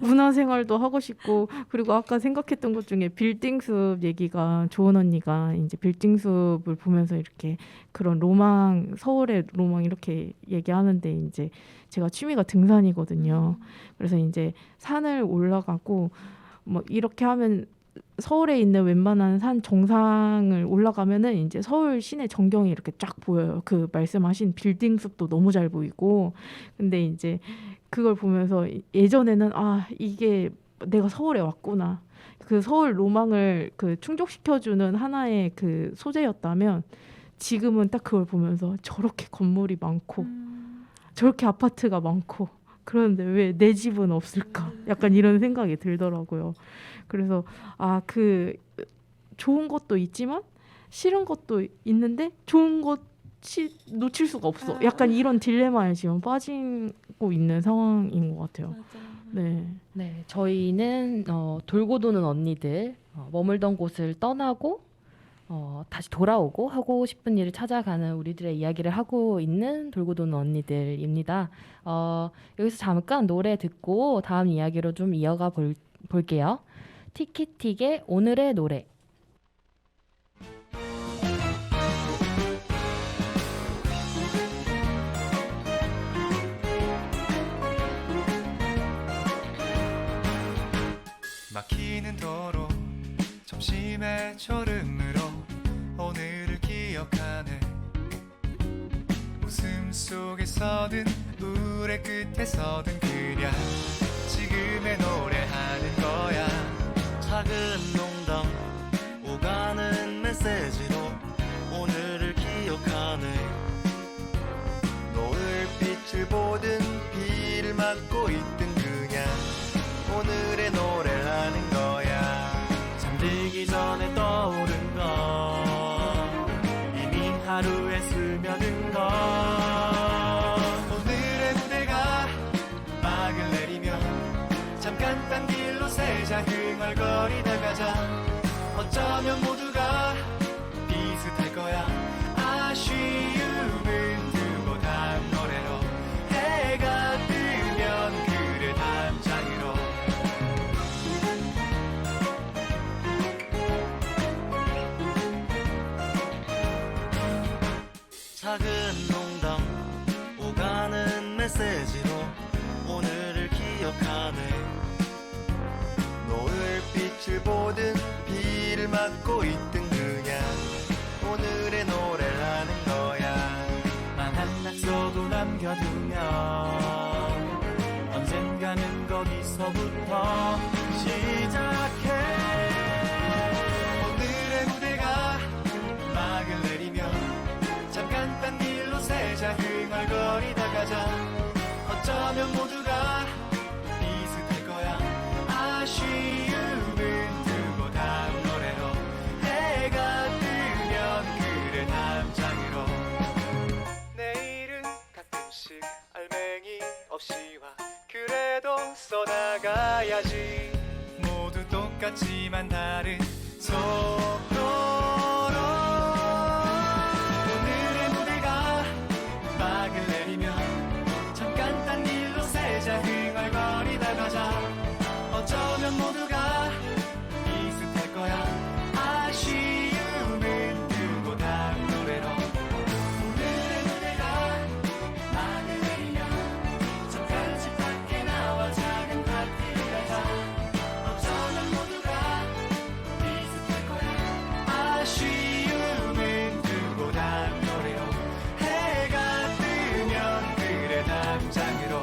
문화생활도 하고 싶고, 그리고 아까 생각했던 것 중에 빌딩숲 얘기가, 조은 언니가 이제 빌딩숲을 보면서 이렇게 그런 로망, 서울의 로망 이렇게 얘기하는데, 이제 제가 취미가 등산이거든요. 그래서 이제 산을 올라가고 뭐 이렇게 하면 서울에 있는 웬만한 산 정상을 올라가면은 이제 서울 시내 전경이 이렇게 쫙 보여요. 그 말씀하신 빌딩 숲도 너무 잘 보이고. 근데 이제 그걸 보면서 예전에는 이게 내가 서울에 왔구나, 그 서울 로망을 그 충족시켜주는 하나의 그 소재였다면, 지금은 딱 그걸 보면서 저렇게 건물이 많고 저렇게 아파트가 많고 그런데 왜 내 집은 없을까? 약간 이런 생각이 들더라고요. 그래서 그 좋은 것도 있지만 싫은 것도 있는데 좋은 것이 놓칠 수가 없어. 약간 이런 딜레마에 지금 빠지고 있는 상황인 것 같아요. 네. 네, 저희는 돌고 도는 언니들, 머물던 곳을 떠나고 다시 돌아오고 하고 싶은 일을 찾아가는 우리들의 이야기를 하고 있는 돌고 도는 언니들입니다. 여기서 잠깐 노래 듣고 다음 이야기로 좀 이어가 볼게요. 티키틱의 오늘의 노래. 졸음으로 오늘을 기억하네. 웃음 속에서든 우울의 끝에서든 그냥 지금의 노래하는 거야. 작은 농담 오가는 메시지로 오늘을 기억하네. 노을빛을 보든 비를 맞고 있든 그냥 오늘의 노래를 하는 거야. 잠들기 전에 떠오른 건 이미 하루에 스며든 건 오늘의 무대가 막을 내리면 잠깐 딴 길로 새자 흥얼거리다 가자. 어쩌면 모두가 비슷할 거야. 아쉬움은 두고 다음 노래로 해가 뜨면 그래 다음 장으로. 작은 농담 오가는 메시지로 오늘을 기억하네. 노을빛을 보든 비를 맞고 있든 그냥 오늘의 노래를 하는 거야. 만 한 낙서도 남겨두면 언젠가는 거기서부터 시작해. 오늘의 무대가 막을 내리면 잠깐 딴 길로 새자 흥얼거리다 가자. 어쩌면 모두가 비슷할 거야. 아쉬움은 두고 다음 노래로 해가 뜨면 그래 다음 장으로. 내일은 가끔씩 알맹이 없이 와. 그래도 써나가야지. 모두 똑같지만 다른 속도로. 오늘의 무대가 막을 내리면 잠깐 딴 길로 새자 흥얼거리다 가자. 어쩌면 모두가 비슷할 거야. 아쉬움은 두고 다음 노래로. 오늘의 무대가 막을 내리면 잠깐 집 밖에 나와 작은 파티를 가자. 어쩌면 모두가 비슷할 거야. 아쉬움은 두고 다음 노래로 해가 뜨면 그래 다음 장으로.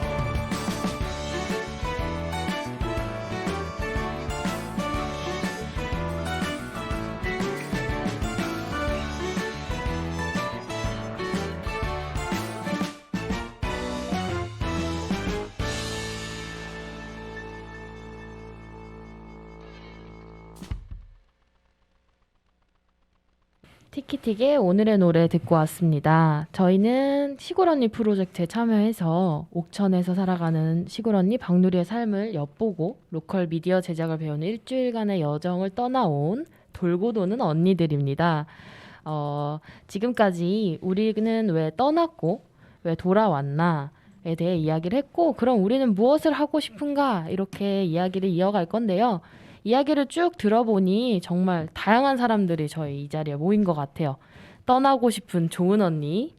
티키틱의 오늘의 노래 듣고 왔습니다. 저희는 시골 언니 프로젝트에 참여해서 옥천에서 살아가는 시골 언니 박누리의 삶을 엿보고 로컬 미디어 제작을 배우는 일주일간의 여정을 떠나온 돌고 도는 언니들입니다. 지금까지 우리는 왜 떠났고 왜 돌아왔나에 대해 이야기를 했고, 그럼 우리는 무엇을 하고 싶은가, 이렇게 이야기를 이어갈 건데요. 이야기를 쭉 들어보니 정말 다양한 사람들이 저희 이 자리에 모인 것 같아요. 떠나고 싶은 좋은 언니,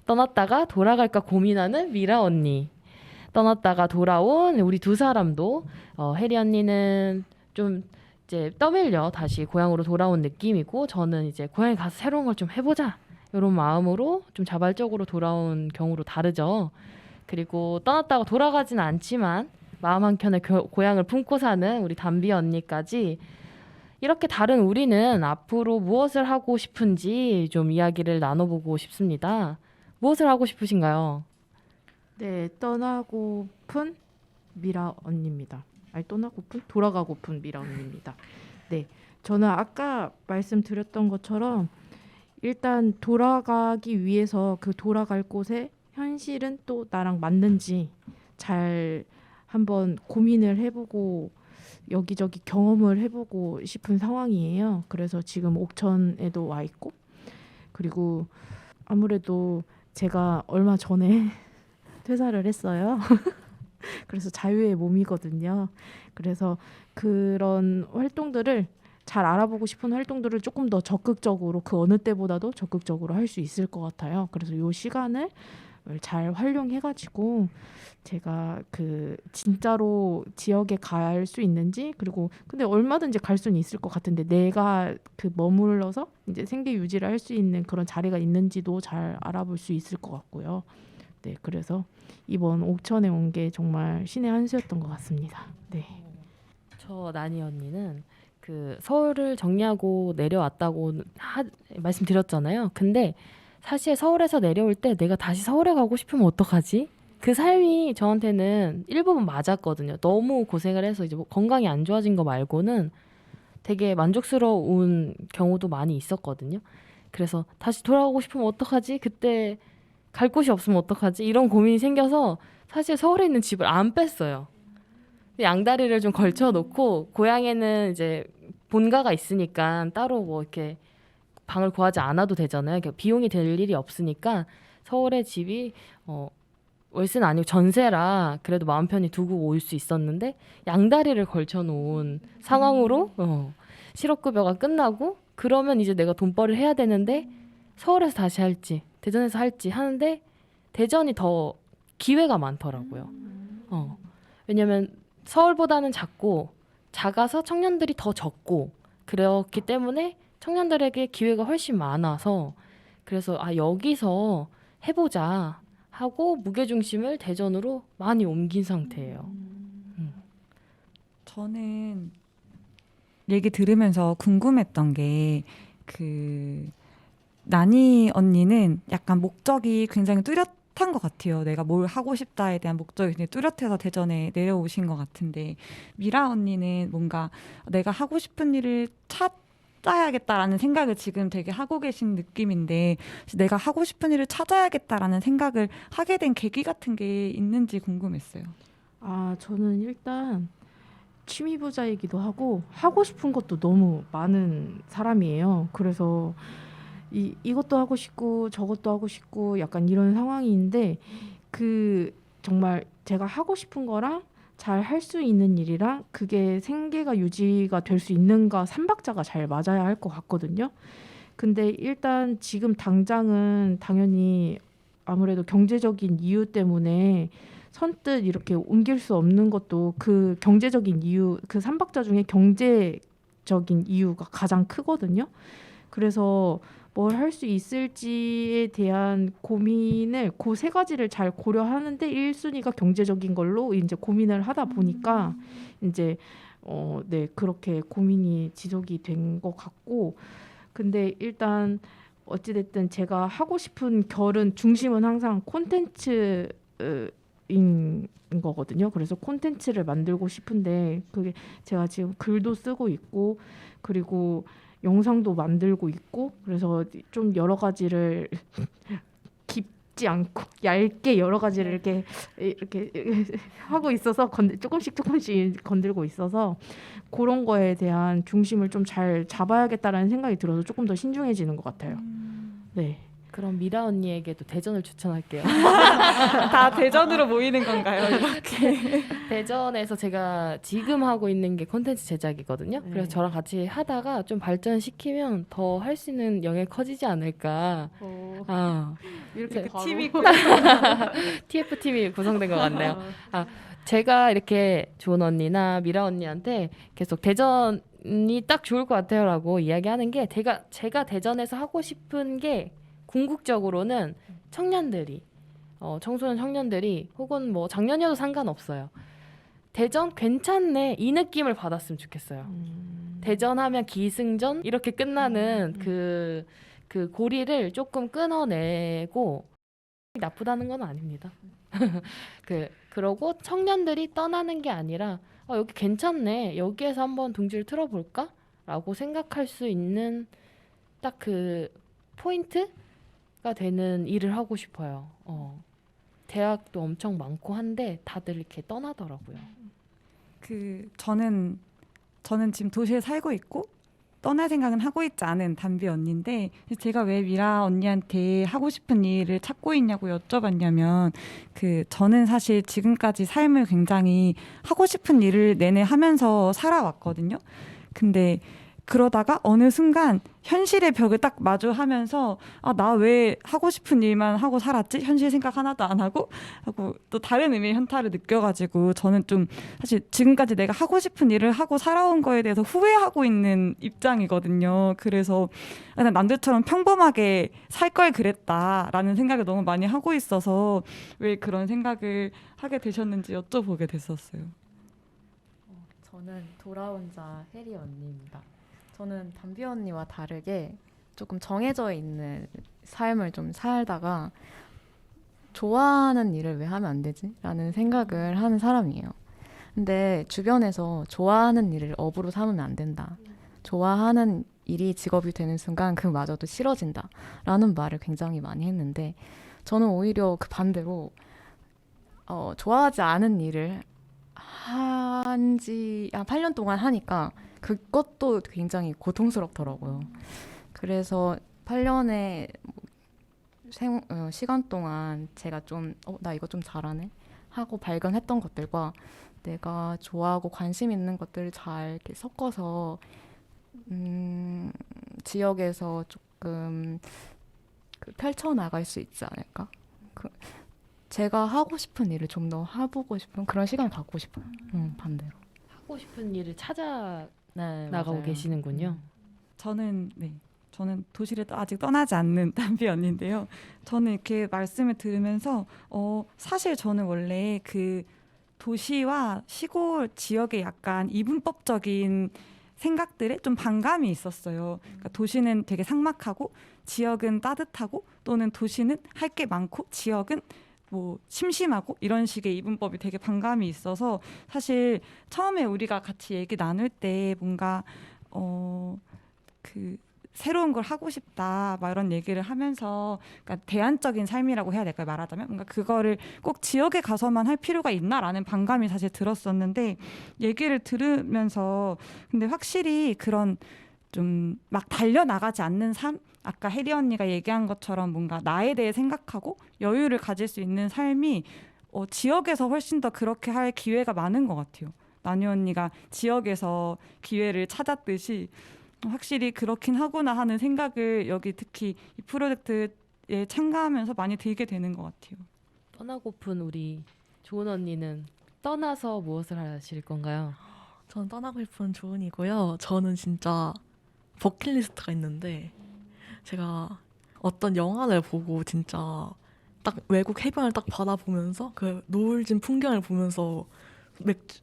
떠났다가 돌아갈까 고민하는 미라 언니, 떠났다가 돌아온 우리 두 사람도 혜리 언니는 좀 이제 떠밀려 다시 고향으로 돌아온 느낌이고, 저는 이제 고향에 가서 새로운 걸 좀 해보자 이런 마음으로 좀 자발적으로 돌아온 경우로 다르죠. 그리고 떠났다가 돌아가진 않지만 마음 한켠에 고향을 품고 사는 우리 담비 언니까지, 이렇게 다른 우리는 앞으로 무엇을 하고 싶은지 좀 이야기를 나눠보고 싶습니다. 무엇을 하고 싶으신가요? 네, 떠나고픈 미라 언니입니다. 아니, 떠나고픈? 돌아가고픈 미라 언니입니다. 네, 저는 아까 말씀드렸던 것처럼 일단 돌아가기 위해서 그 돌아갈 곳에 현실은 또 나랑 맞는지 잘 한번 고민을 해보고 여기저기 경험을 해보고 싶은 상황이에요. 그래서 지금 옥천에도 와 있고, 그리고 아무래도 제가 얼마 전에 퇴사를 했어요. 그래서 자유의 몸이거든요. 그래서 그런 활동들을 잘 알아보고 싶은 활동들을 조금 더 적극적으로, 그 어느 때보다도 적극적으로 할 수 있을 것 같아요. 그래서 이 시간을 잘 활용해가지고 제가 그 진짜로 지역에 갈 수 있는지, 그리고 근데 얼마든지 갈 수는 있을 것 같은데 내가 그 머물러서 이제 생계 유지를 할 수 있는 그런 자리가 있는지도 잘 알아볼 수 있을 것 같고요. 네, 그래서 이번 옥천에 온 게 정말 신의 한 수였던 것 같습니다. 네. 저 나니 언니는 그 서울을 정리하고 내려왔다고 말씀드렸잖아요. 근데 사실 서울에서 내려올 때 내가 다시 서울에 가고 싶으면 어떡하지? 그 삶이 저한테는 일부분 맞았거든요. 너무 고생을 해서 이제 뭐 건강이 안 좋아진 거 말고는 되게 만족스러운 경우도 많이 있었거든요. 그래서 다시 돌아가고 싶으면 어떡하지? 그때 갈 곳이 없으면 어떡하지? 이런 고민이 생겨서 사실 서울에 있는 집을 안 뺐어요. 양다리를 좀 걸쳐 놓고 고향에는 이제 본가가 있으니까 따로 뭐 이렇게 방을 구하지 않아도 되잖아요. 그러니까 비용이 될 일이 없으니까 서울에 집이 월세는 아니고 전세라 그래도 마음 편히 두고 올 수 있었는데 양다리를 걸쳐 놓은 상황으로 실업급여가 끝나고 그러면 이제 내가 돈벌이를 해야 되는데 서울에서 다시 할지 대전에서 할지 하는데 대전이 더 기회가 많더라고요. 왜냐면 서울보다는 작아서 청년들이 더 적고 그렇기 때문에 청년들에게 기회가 훨씬 많아서 그래서 여기서 해보자 하고 무게중심을 대전으로 많이 옮긴 상태예요. 저는 얘기 들으면서 궁금했던 게 나니 언니는 약간 목적이 굉장히 뚜렷한 것 같아요. 내가 뭘 하고 싶다에 대한 목적이 굉장히 뚜렷해서 대전에 내려오신 것 같은데 미라 언니는 뭔가 내가 하고 싶은 일을 찾아야겠다라는 생각을 지금 되게 하고 계신 느낌인데 내가 하고 싶은 일을 찾아야겠다라는 생각을 하게 된 계기 같은 게 있는지 궁금했어요. 저는 일단 취미부자이기도 하고 싶은 것도 너무 많은 사람이에요. 그래서 이것도 하고 싶고 저것도 하고 싶고 약간 이런 상황인데 정말 제가 하고 싶은 거랑 잘 할 수 있는 일이랑 그게 생계가 유지가 될 수 있는가 삼박자가 잘 맞아야 할 것 같거든요. 근데 일단 지금 당장은 당연히 아무래도 경제적인 이유 때문에 선뜻 이렇게 옮길 수 없는 것도 그 경제적인 이유, 그 삼박자 중에 경제적인 이유가 가장 크거든요. 그래서 뭘 할 수 있을지에 대한 고민을 그 세 가지를 잘 고려하는데 1순위가 경제적인 걸로 이제 고민을 하다 보니까 이제 네, 그렇게 고민이 지속이 된 것 같고 근데 일단 어찌됐든 제가 하고 싶은 결은 중심은 항상 콘텐츠인 거거든요. 그래서 콘텐츠를 만들고 싶은데 그게 제가 지금 글도 쓰고 있고 그리고 영상도 만들고 있고 그래서 좀 여러 가지를 깊지 않고 얇게 여러 가지를 이렇게 하고 있어서 조금씩 건들고 있어서 그런 거에 대한 중심을 좀 잘 잡아야겠다라는 생각이 들어서 조금 더 신중해지는 것 같아요. 네. 그럼 미라 언니에게도 대전을 추천할게요. 다 대전으로 모이는 건가요? 대전에서 제가 지금 하고 있는 게 콘텐츠 제작이거든요. 그래서 저랑 같이 하다가 좀 발전시키면 더 할 수 있는 영역이 커지지 않을까. 이렇게 팀이 TF팀이 구성된 것 같네요. 제가 이렇게 조은 언니나 미라 언니한테 계속 대전이 딱 좋을 것 같아요라고 이야기하는 게 제가 대전에서 하고 싶은 게 궁극적으로는 청년들이 청소년 청년들이 혹은 뭐 작년이어도 상관없어요. 대전 괜찮네 이 느낌을 받았으면 좋겠어요. 대전하면 기승전 이렇게 끝나는 그 고리를 조금 끊어내고 나쁘다는 건 아닙니다. 그러고 청년들이 떠나는 게 아니라 여기 괜찮네 여기에서 한번 둥지를 틀어볼까? 라고 생각할 수 있는 딱 그 포인트가 되는 일을 하고 싶어요. 대학도 엄청 많고 한데 다들 이렇게 떠나더라고요. 저는 지금 도시에 살고 있고 떠날 생각은 하고 있지 않은 담비 언니인데 제가 왜 미라 언니한테 하고 싶은 일을 찾고 있냐고 여쭤봤냐면 저는 사실 지금까지 삶을 굉장히 하고 싶은 일을 내내 하면서 살아왔거든요. 근데 그러다가 어느 순간 현실의 벽을 딱 마주하면서 아, 나 왜 하고 싶은 일만 하고 살았지? 현실 생각 하나도 안 하고 또 다른 의미의 현타를 느껴가지고 저는 좀 사실 지금까지 내가 하고 싶은 일을 하고 살아온 거에 대해서 후회하고 있는 입장이거든요. 그래서 그냥 남들처럼 평범하게 살 걸 그랬다라는 생각을 너무 많이 하고 있어서 왜 그런 생각을 하게 되셨는지 여쭤보게 됐었어요. 저는 돌아온 자 혜리 언니입니다. 저는 담비 언니와 다르게 조금 정해져 있는 삶을 좀 살다가 좋아하는 일을 왜 하면 안 되지? 라는 생각을 하는 사람이에요. 근데 주변에서 좋아하는 일을 업으로 삼으면 안 된다. 좋아하는 일이 직업이 되는 순간 그마저도 싫어진다. 라는 말을 굉장히 많이 했는데 저는 오히려 그 반대로 좋아하지 않은 일을 한지 한 8년 동안 하니까 그것도 굉장히 고통스럽더라고요. 그래서 8년의 시간 동안 제가 좀 나 이거 좀 잘하네 하고 발견했던 것들과 내가 좋아하고 관심 있는 것들을 잘 이렇게 섞어서 지역에서 조금 펼쳐나갈 수 있지 않을까? 제가 하고 싶은 일을 좀 더 해보고 싶은 그런 시간을 갖고 싶어요. 반대로. 하고 싶은 일을 찾아 네, 나가고 맞아요. 계시는군요. 저는 도시를 아직 떠나지 않는 담비 언니인데요. 저는 이렇게 말씀을 들으면서 사실 저는 원래 그 도시와 시골 지역의 약간 이분법적인 생각들에 좀 반감이 있었어요. 그러니까 도시는 되게 삭막하고 지역은 따뜻하고 또는 도시는 할 게 많고 지역은 뭐 심심하고 이런 식의 이분법이 되게 반감이 있어서 사실 처음에 우리가 같이 얘기 나눌 때 뭔가 그 새로운 걸 하고 싶다 막 이런 얘기를 하면서 그러니까 대안적인 삶이라고 해야 될까요? 말하자면 뭔가 그거를 꼭 지역에 가서만 할 필요가 있나라는 반감이 사실 들었었는데 얘기를 들으면서 근데 확실히 그런 좀 막 달려나가지 않는 삶 아까 혜리 언니가 얘기한 것처럼 뭔가 나에 대해 생각하고 여유를 가질 수 있는 삶이 지역에서 훨씬 더 그렇게 할 기회가 많은 것 같아요. 나뉘 언니가 지역에서 기회를 찾았듯이 확실히 그렇긴 하구나 하는 생각을 여기 특히 이 프로젝트에 참가하면서 많이 들게 되는 것 같아요. 떠나고픈 우리 조은 언니는 떠나서 무엇을 하실 건가요? 저는 떠나고 싶은 조은이고요. 저는 진짜 버킷리스트가 있는데 제가 어떤 영화를 보고 진짜 딱 외국 해변을 딱 바라보면서 그 노을진 풍경을 보면서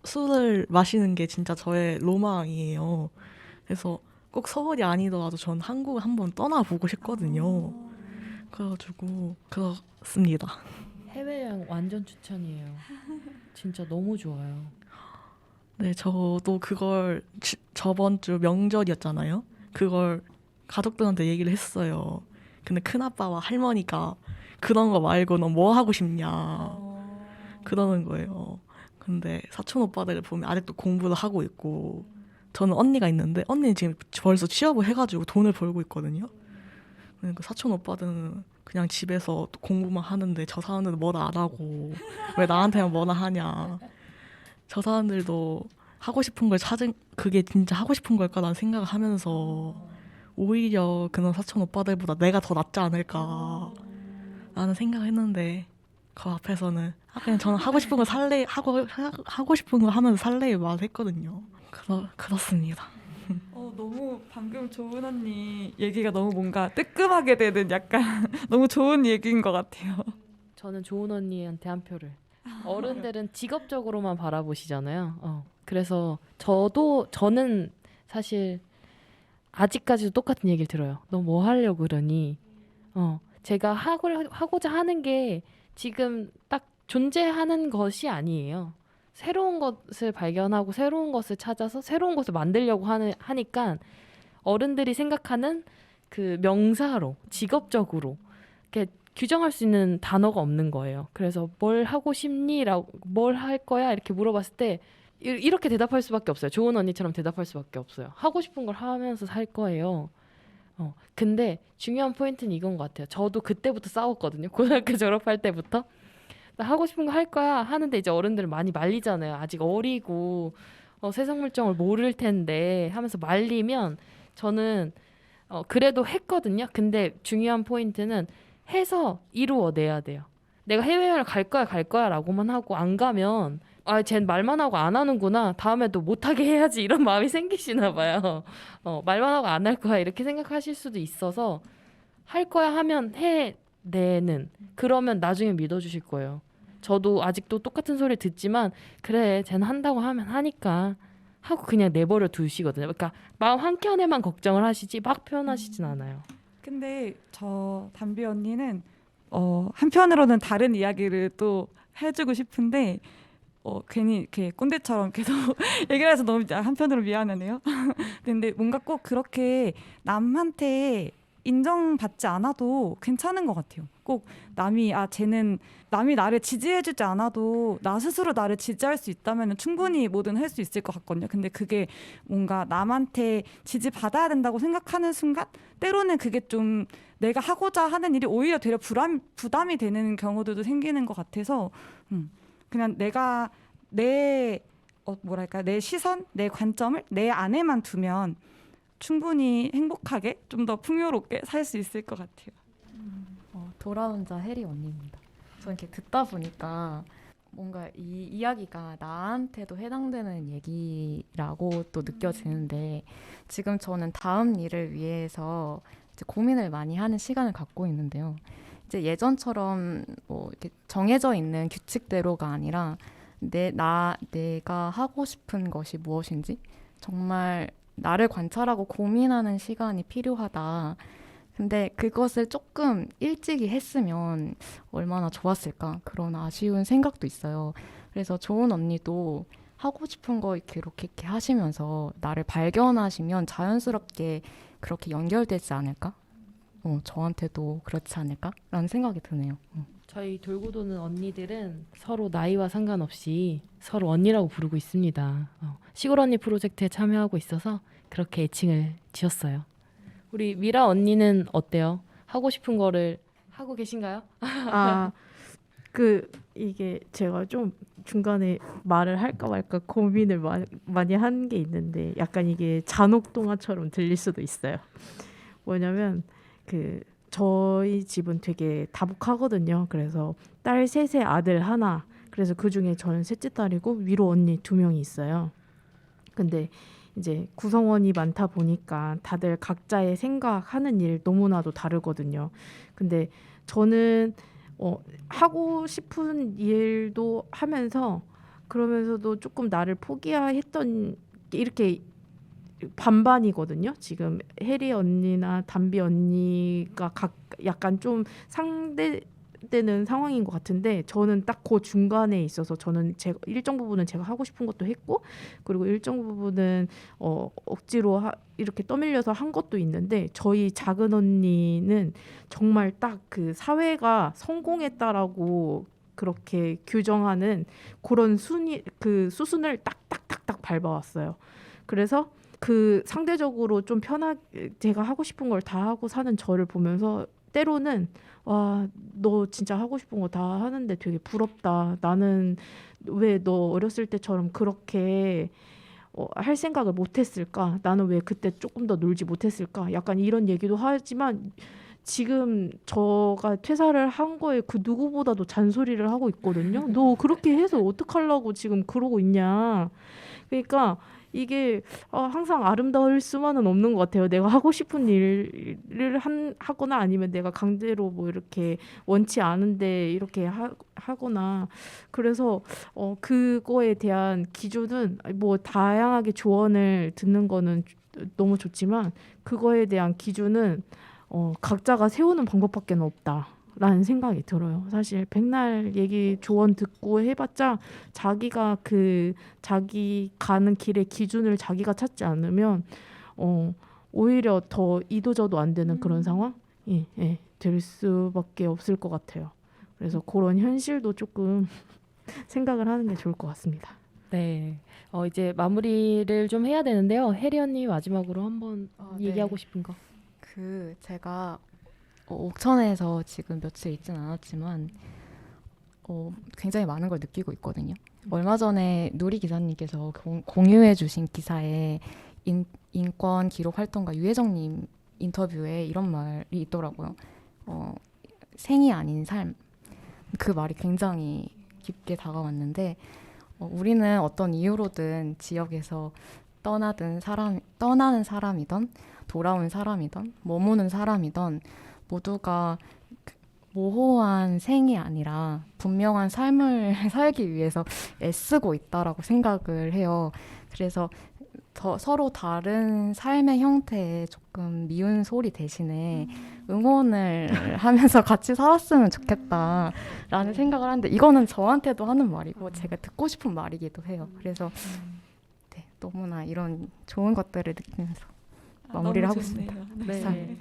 술을 마시는 게 진짜 저의 로망이에요. 그래서 꼭 서울이 아니더라도 전 한국을 한번 떠나보고 싶거든요. 그래가지고 그렇습니다. 해외여행 완전 추천이에요. 진짜 너무 좋아요. 네, 저도 그걸 저번 주 명절이었잖아요. 그걸 가족들한테 얘기를 했어요. 근데 큰아빠와 할머니가 그런 거 말고 너 뭐 하고 싶냐 그러는 거예요. 근데 사촌 오빠들을 보면 아직도 공부를 하고 있고 저는 언니가 있는데 언니는 지금 벌써 취업을 해가지고 돈을 벌고 있거든요. 그러니까 사촌 오빠들은 그냥 집에서 공부만 하는데 저 사람들은 뭐라 안 하고 왜 나한테만 뭐라 하냐. 저 사람들도 하고 싶은 걸 찾은 그게 진짜 하고 싶은 걸까라는 생각을 하면서 오히려 그런 사촌 오빠들보다 내가 더 낫지 않을까 라는 생각을 했는데 그 앞에서는 그냥 저는 하고 싶은 거 살래 하고 싶은 거 하면서 살래 말했거든요. 그렇습니다. 너무 방금 조은 언니 얘기가 너무 뭔가 뜨끔하게 되는 약간 너무 좋은 얘기인 것 같아요. 저는 조은 언니한테 한 표를. 어른들은 직업적으로만 바라보시잖아요. 그래서 저는 사실 아직까지도 똑같은 얘기를 들어요. 너 뭐 하려고 그러니? 제가 하고자 하는 게 지금 딱 존재하는 것이 아니에요. 새로운 것을 발견하고 새로운 것을 찾아서 새로운 것을 만들려고 하니까 어른들이 생각하는 그 명사로 직업적으로 이렇게 규정할 수 있는 단어가 없는 거예요. 그래서 뭘 하고 싶니?라고 뭘 할 거야? 이렇게 물어봤을 때 이렇게 대답할 수밖에 없어요. 조은 언니처럼 대답할 수밖에 없어요. 하고 싶은 걸 하면서 살 거예요. 근데 중요한 포인트는 이건 것 같아요. 저도 그때부터 싸웠거든요. 고등학교 졸업할 때부터. 나 하고 싶은 거 할 거야 하는데 이제 어른들은 많이 말리잖아요. 아직 어리고 세상 물정을 모를 텐데 하면서 말리면 저는 그래도 했거든요. 근데 중요한 포인트는 해서 이루어내야 돼요. 내가 해외여행 갈 거야 라고만 하고 안 가면 쟨 말만 하고 안 하는구나. 다음에도 못하게 해야지 이런 마음이 생기시나 봐요. 말만 하고 안 할 거야 이렇게 생각하실 수도 있어서 할 거야 하면 해내는 그러면 나중에 믿어주실 거예요. 저도 아직도 똑같은 소리 듣지만 그래 쟤는 한다고 하면 하니까 하고 그냥 내버려 두시거든요. 그러니까 마음 한켠에만 걱정을 하시지 막 표현하시진 않아요. 근데 저 담비 언니는 한편으로는 다른 이야기를 또 해주고 싶은데 괜히 이렇게 꼰대처럼 계속 얘기를 해서 너무 한편으로 미안하네요. 근데 뭔가 꼭 그렇게 남한테 인정받지 않아도 괜찮은 것 같아요. 꼭 남이 남이 나를 지지해주지 않아도 나 스스로 나를 지지할 수 있다면 충분히 뭐든 할 수 있을 것 같거든요. 근데 그게 뭔가 남한테 지지받아야 된다고 생각하는 순간 때로는 그게 좀 내가 하고자 하는 일이 오히려 되려 부담이 되는 경우들도 생기는 것 같아서 그냥 내가 내 시선, 내 관점을 내 안에만 두면 충분히 행복하게 좀 더 풍요롭게 살 수 있을 것 같아요. 돌아온 자 해리 언니입니다. 저는 이렇게 듣다 보니까 뭔가 이 이야기가 나한테도 해당되는 얘기라고 또 느껴지는데 지금 저는 다음 일을 위해서 이제 고민을 많이 하는 시간을 갖고 있는데요. 이제 예전처럼 뭐 이렇게 정해져 있는 규칙대로가 아니라 내가 하고 싶은 것이 무엇인지 정말 나를 관찰하고 고민하는 시간이 필요하다. 근데 그것을 조금 일찍이 했으면 얼마나 좋았을까 그런 아쉬운 생각도 있어요. 그래서 좋은 언니도 하고 싶은 거 이렇게 하시면서 나를 발견하시면 자연스럽게 그렇게 연결되지 않을까? 저한테도 그렇지 않을까라는 생각이 드네요. 저희 돌고 도는 언니들은 서로 나이와 상관없이 서로 언니라고 부르고 있습니다. 시골 언니 프로젝트에 참여하고 있어서 그렇게 애칭을 지었어요. 우리 미라 언니는 어때요? 하고 싶은 거를 하고 계신가요? 이게 제가 좀 중간에 말을 할까 말까 고민을 많이 한 게 있는데 약간 이게 잔혹동화처럼 들릴 수도 있어요. 뭐냐면 저희 집은 되게 다복하거든요. 그래서 딸 셋에 아들 하나. 그래서 그 중에 저는 셋째 딸이고 위로 언니 2명이 있어요. 근데 이제 구성원이 많다 보니까 다들 각자의 생각하는 일 너무나도 다르거든요. 근데 저는 하고 싶은 일도 하면서 그러면서도 조금 나를 포기했던 이렇게 반반이거든요. 지금 해리 언니나 담비 언니가 약간 좀 상대되는 상황인 것 같은데 저는 딱 그 중간에 있어서 저는 제가 일정 부분은 제가 하고 싶은 것도 했고 그리고 일정 부분은 억지로 이렇게 떠밀려서 한 것도 있는데 저희 작은 언니는 정말 딱 그 사회가 성공했다라고 그렇게 규정하는 그런 수순을 딱딱딱딱 밟아왔어요. 그래서 상대적으로 좀 편하게 제가 하고 싶은 걸 다 하고 사는 저를 보면서 때로는 와, 너 진짜 하고 싶은 거 다 하는데 되게 부럽다. 나는 왜 너 어렸을 때처럼 그렇게 할 생각을 못했을까? 나는 왜 그때 조금 더 놀지 못했을까? 약간 이런 얘기도 하지만 지금 저가 퇴사를 한 거에 그 누구보다도 잔소리를 하고 있거든요. 너 그렇게 해서 어떡하려고 지금 그러고 있냐. 그러니까 이게 항상 아름다울 수만은 없는 것 같아요. 내가 하고 싶은 일을 하거나 아니면 내가 강제로 뭐 이렇게 원치 않은데 이렇게 하거나 그래서 그거에 대한 기준은 뭐 다양하게 조언을 듣는 거는 너무 좋지만 그거에 대한 기준은 각자가 세우는 방법밖에 없다라는 생각이 들어요. 사실 백날 얘기 조언 듣고 해봤자 자기가 자기 가는 길의 기준을 자기가 찾지 않으면 오히려 더 이도저도 안 되는 그런 상황이 될 수밖에 없을 것 같아요. 그래서 그런 현실도 조금 생각을 하는 게 좋을 것 같습니다. 네. 이제 마무리를 좀 해야 되는데요. 혜리 언니 마지막으로 한번 얘기하고 싶은 거. 제가 옥천에서 지금 며칠 있진 않았지만 굉장히 많은 걸 느끼고 있거든요. 얼마 전에 누리 기자님께서 공유해 주신 기사에 인권 기록 활동가 유혜정님 인터뷰에 이런 말이 있더라고요. 생이 아닌 삶. 그 말이 굉장히 깊게 다가왔는데 우리는 어떤 이유로든 지역에서 떠나는 사람이던 돌아온 사람이던 머무는 사람이던 모두가 모호한 생이 아니라 분명한 삶을 살기 위해서 애쓰고 있다라고 생각을 해요. 그래서 서로 다른 삶의 형태에 조금 미운 소리 대신에 응원을 하면서 같이 살았으면 좋겠다라는 생각을 하는데 이거는 저한테도 하는 말이고 제가 듣고 싶은 말이기도 해요. 그래서 네, 너무나 이런 좋은 것들을 느끼면서 마무리를 하고 있습니다. 네.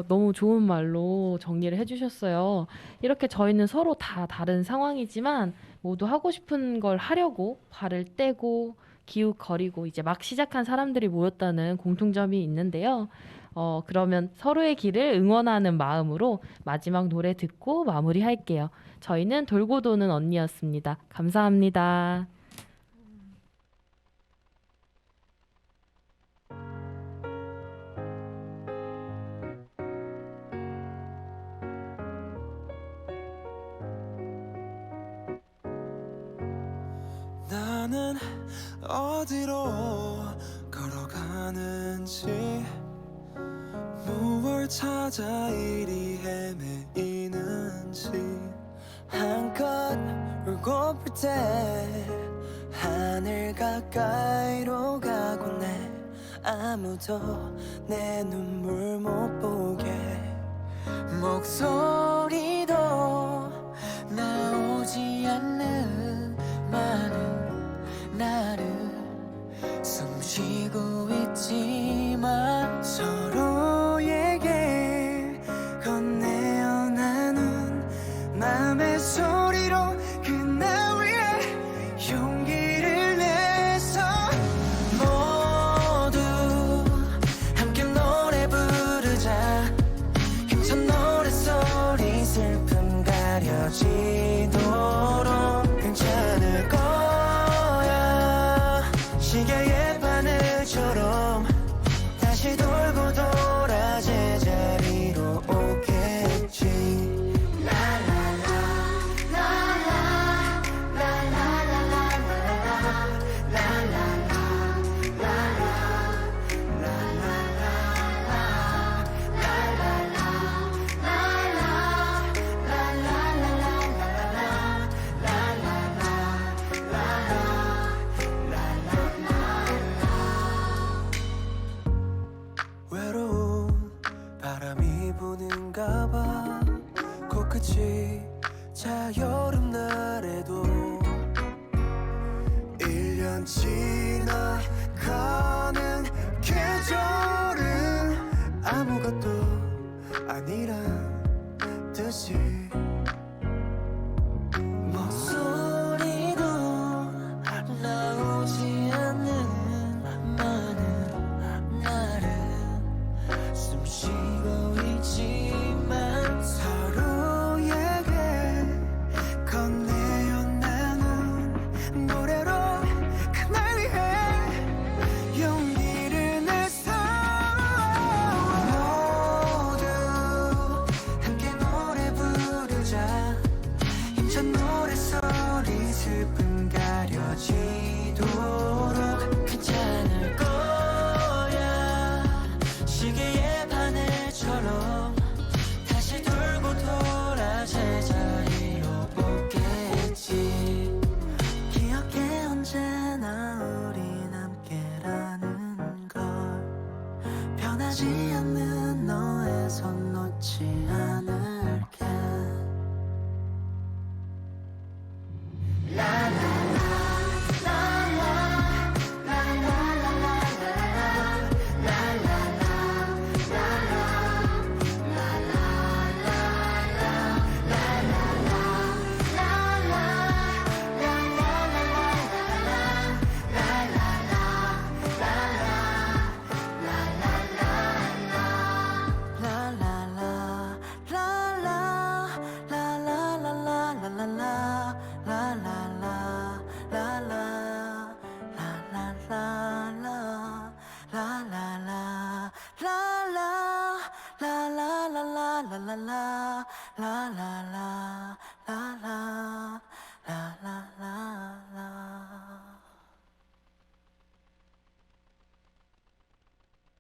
너무 좋은 말로 정리를 해주셨어요. 이렇게 저희는 서로 다 다른 상황이지만 모두 하고 싶은 걸 하려고 발을 떼고 기웃거리고 이제 막 시작한 사람들이 모였다는 공통점이 있는데요. 그러면 서로의 길을 응원하는 마음으로 마지막 노래 듣고 마무리할게요. 저희는 돌고 도는 언니였습니다. 감사합니다. 나는 어디로 걸어가는지 무얼 찾아 이리 헤매이는지 한껏 울고플 때 하늘 가까이로 가곤 해 아무도 내 눈물 못 보게 목소리도 나오지 않는 많은 나를 숨쉬고 있지만 서로에게 건네어 나눈 맘의 소리로 그날 위해 용기를 내서 모두 함께 노래 부르자 힘찬 노래소리 슬픔 가려지도록 괜찮을 거야 시계의 바늘처럼 다시 돌고 돌아 제자리로 오겠지 외로운 바람이 부는가 봐 코끝이 자 여름날에도 1년 지나가는 계절은 아무것도 아니란 듯이 목소리도 나오지 않는 많은 나를 숨쉬고 있지만 서로에게 건네어 나눈 노래로 그날 위해 용기를 내서 모두 함께 노래 부르자 라라라 라라라 라라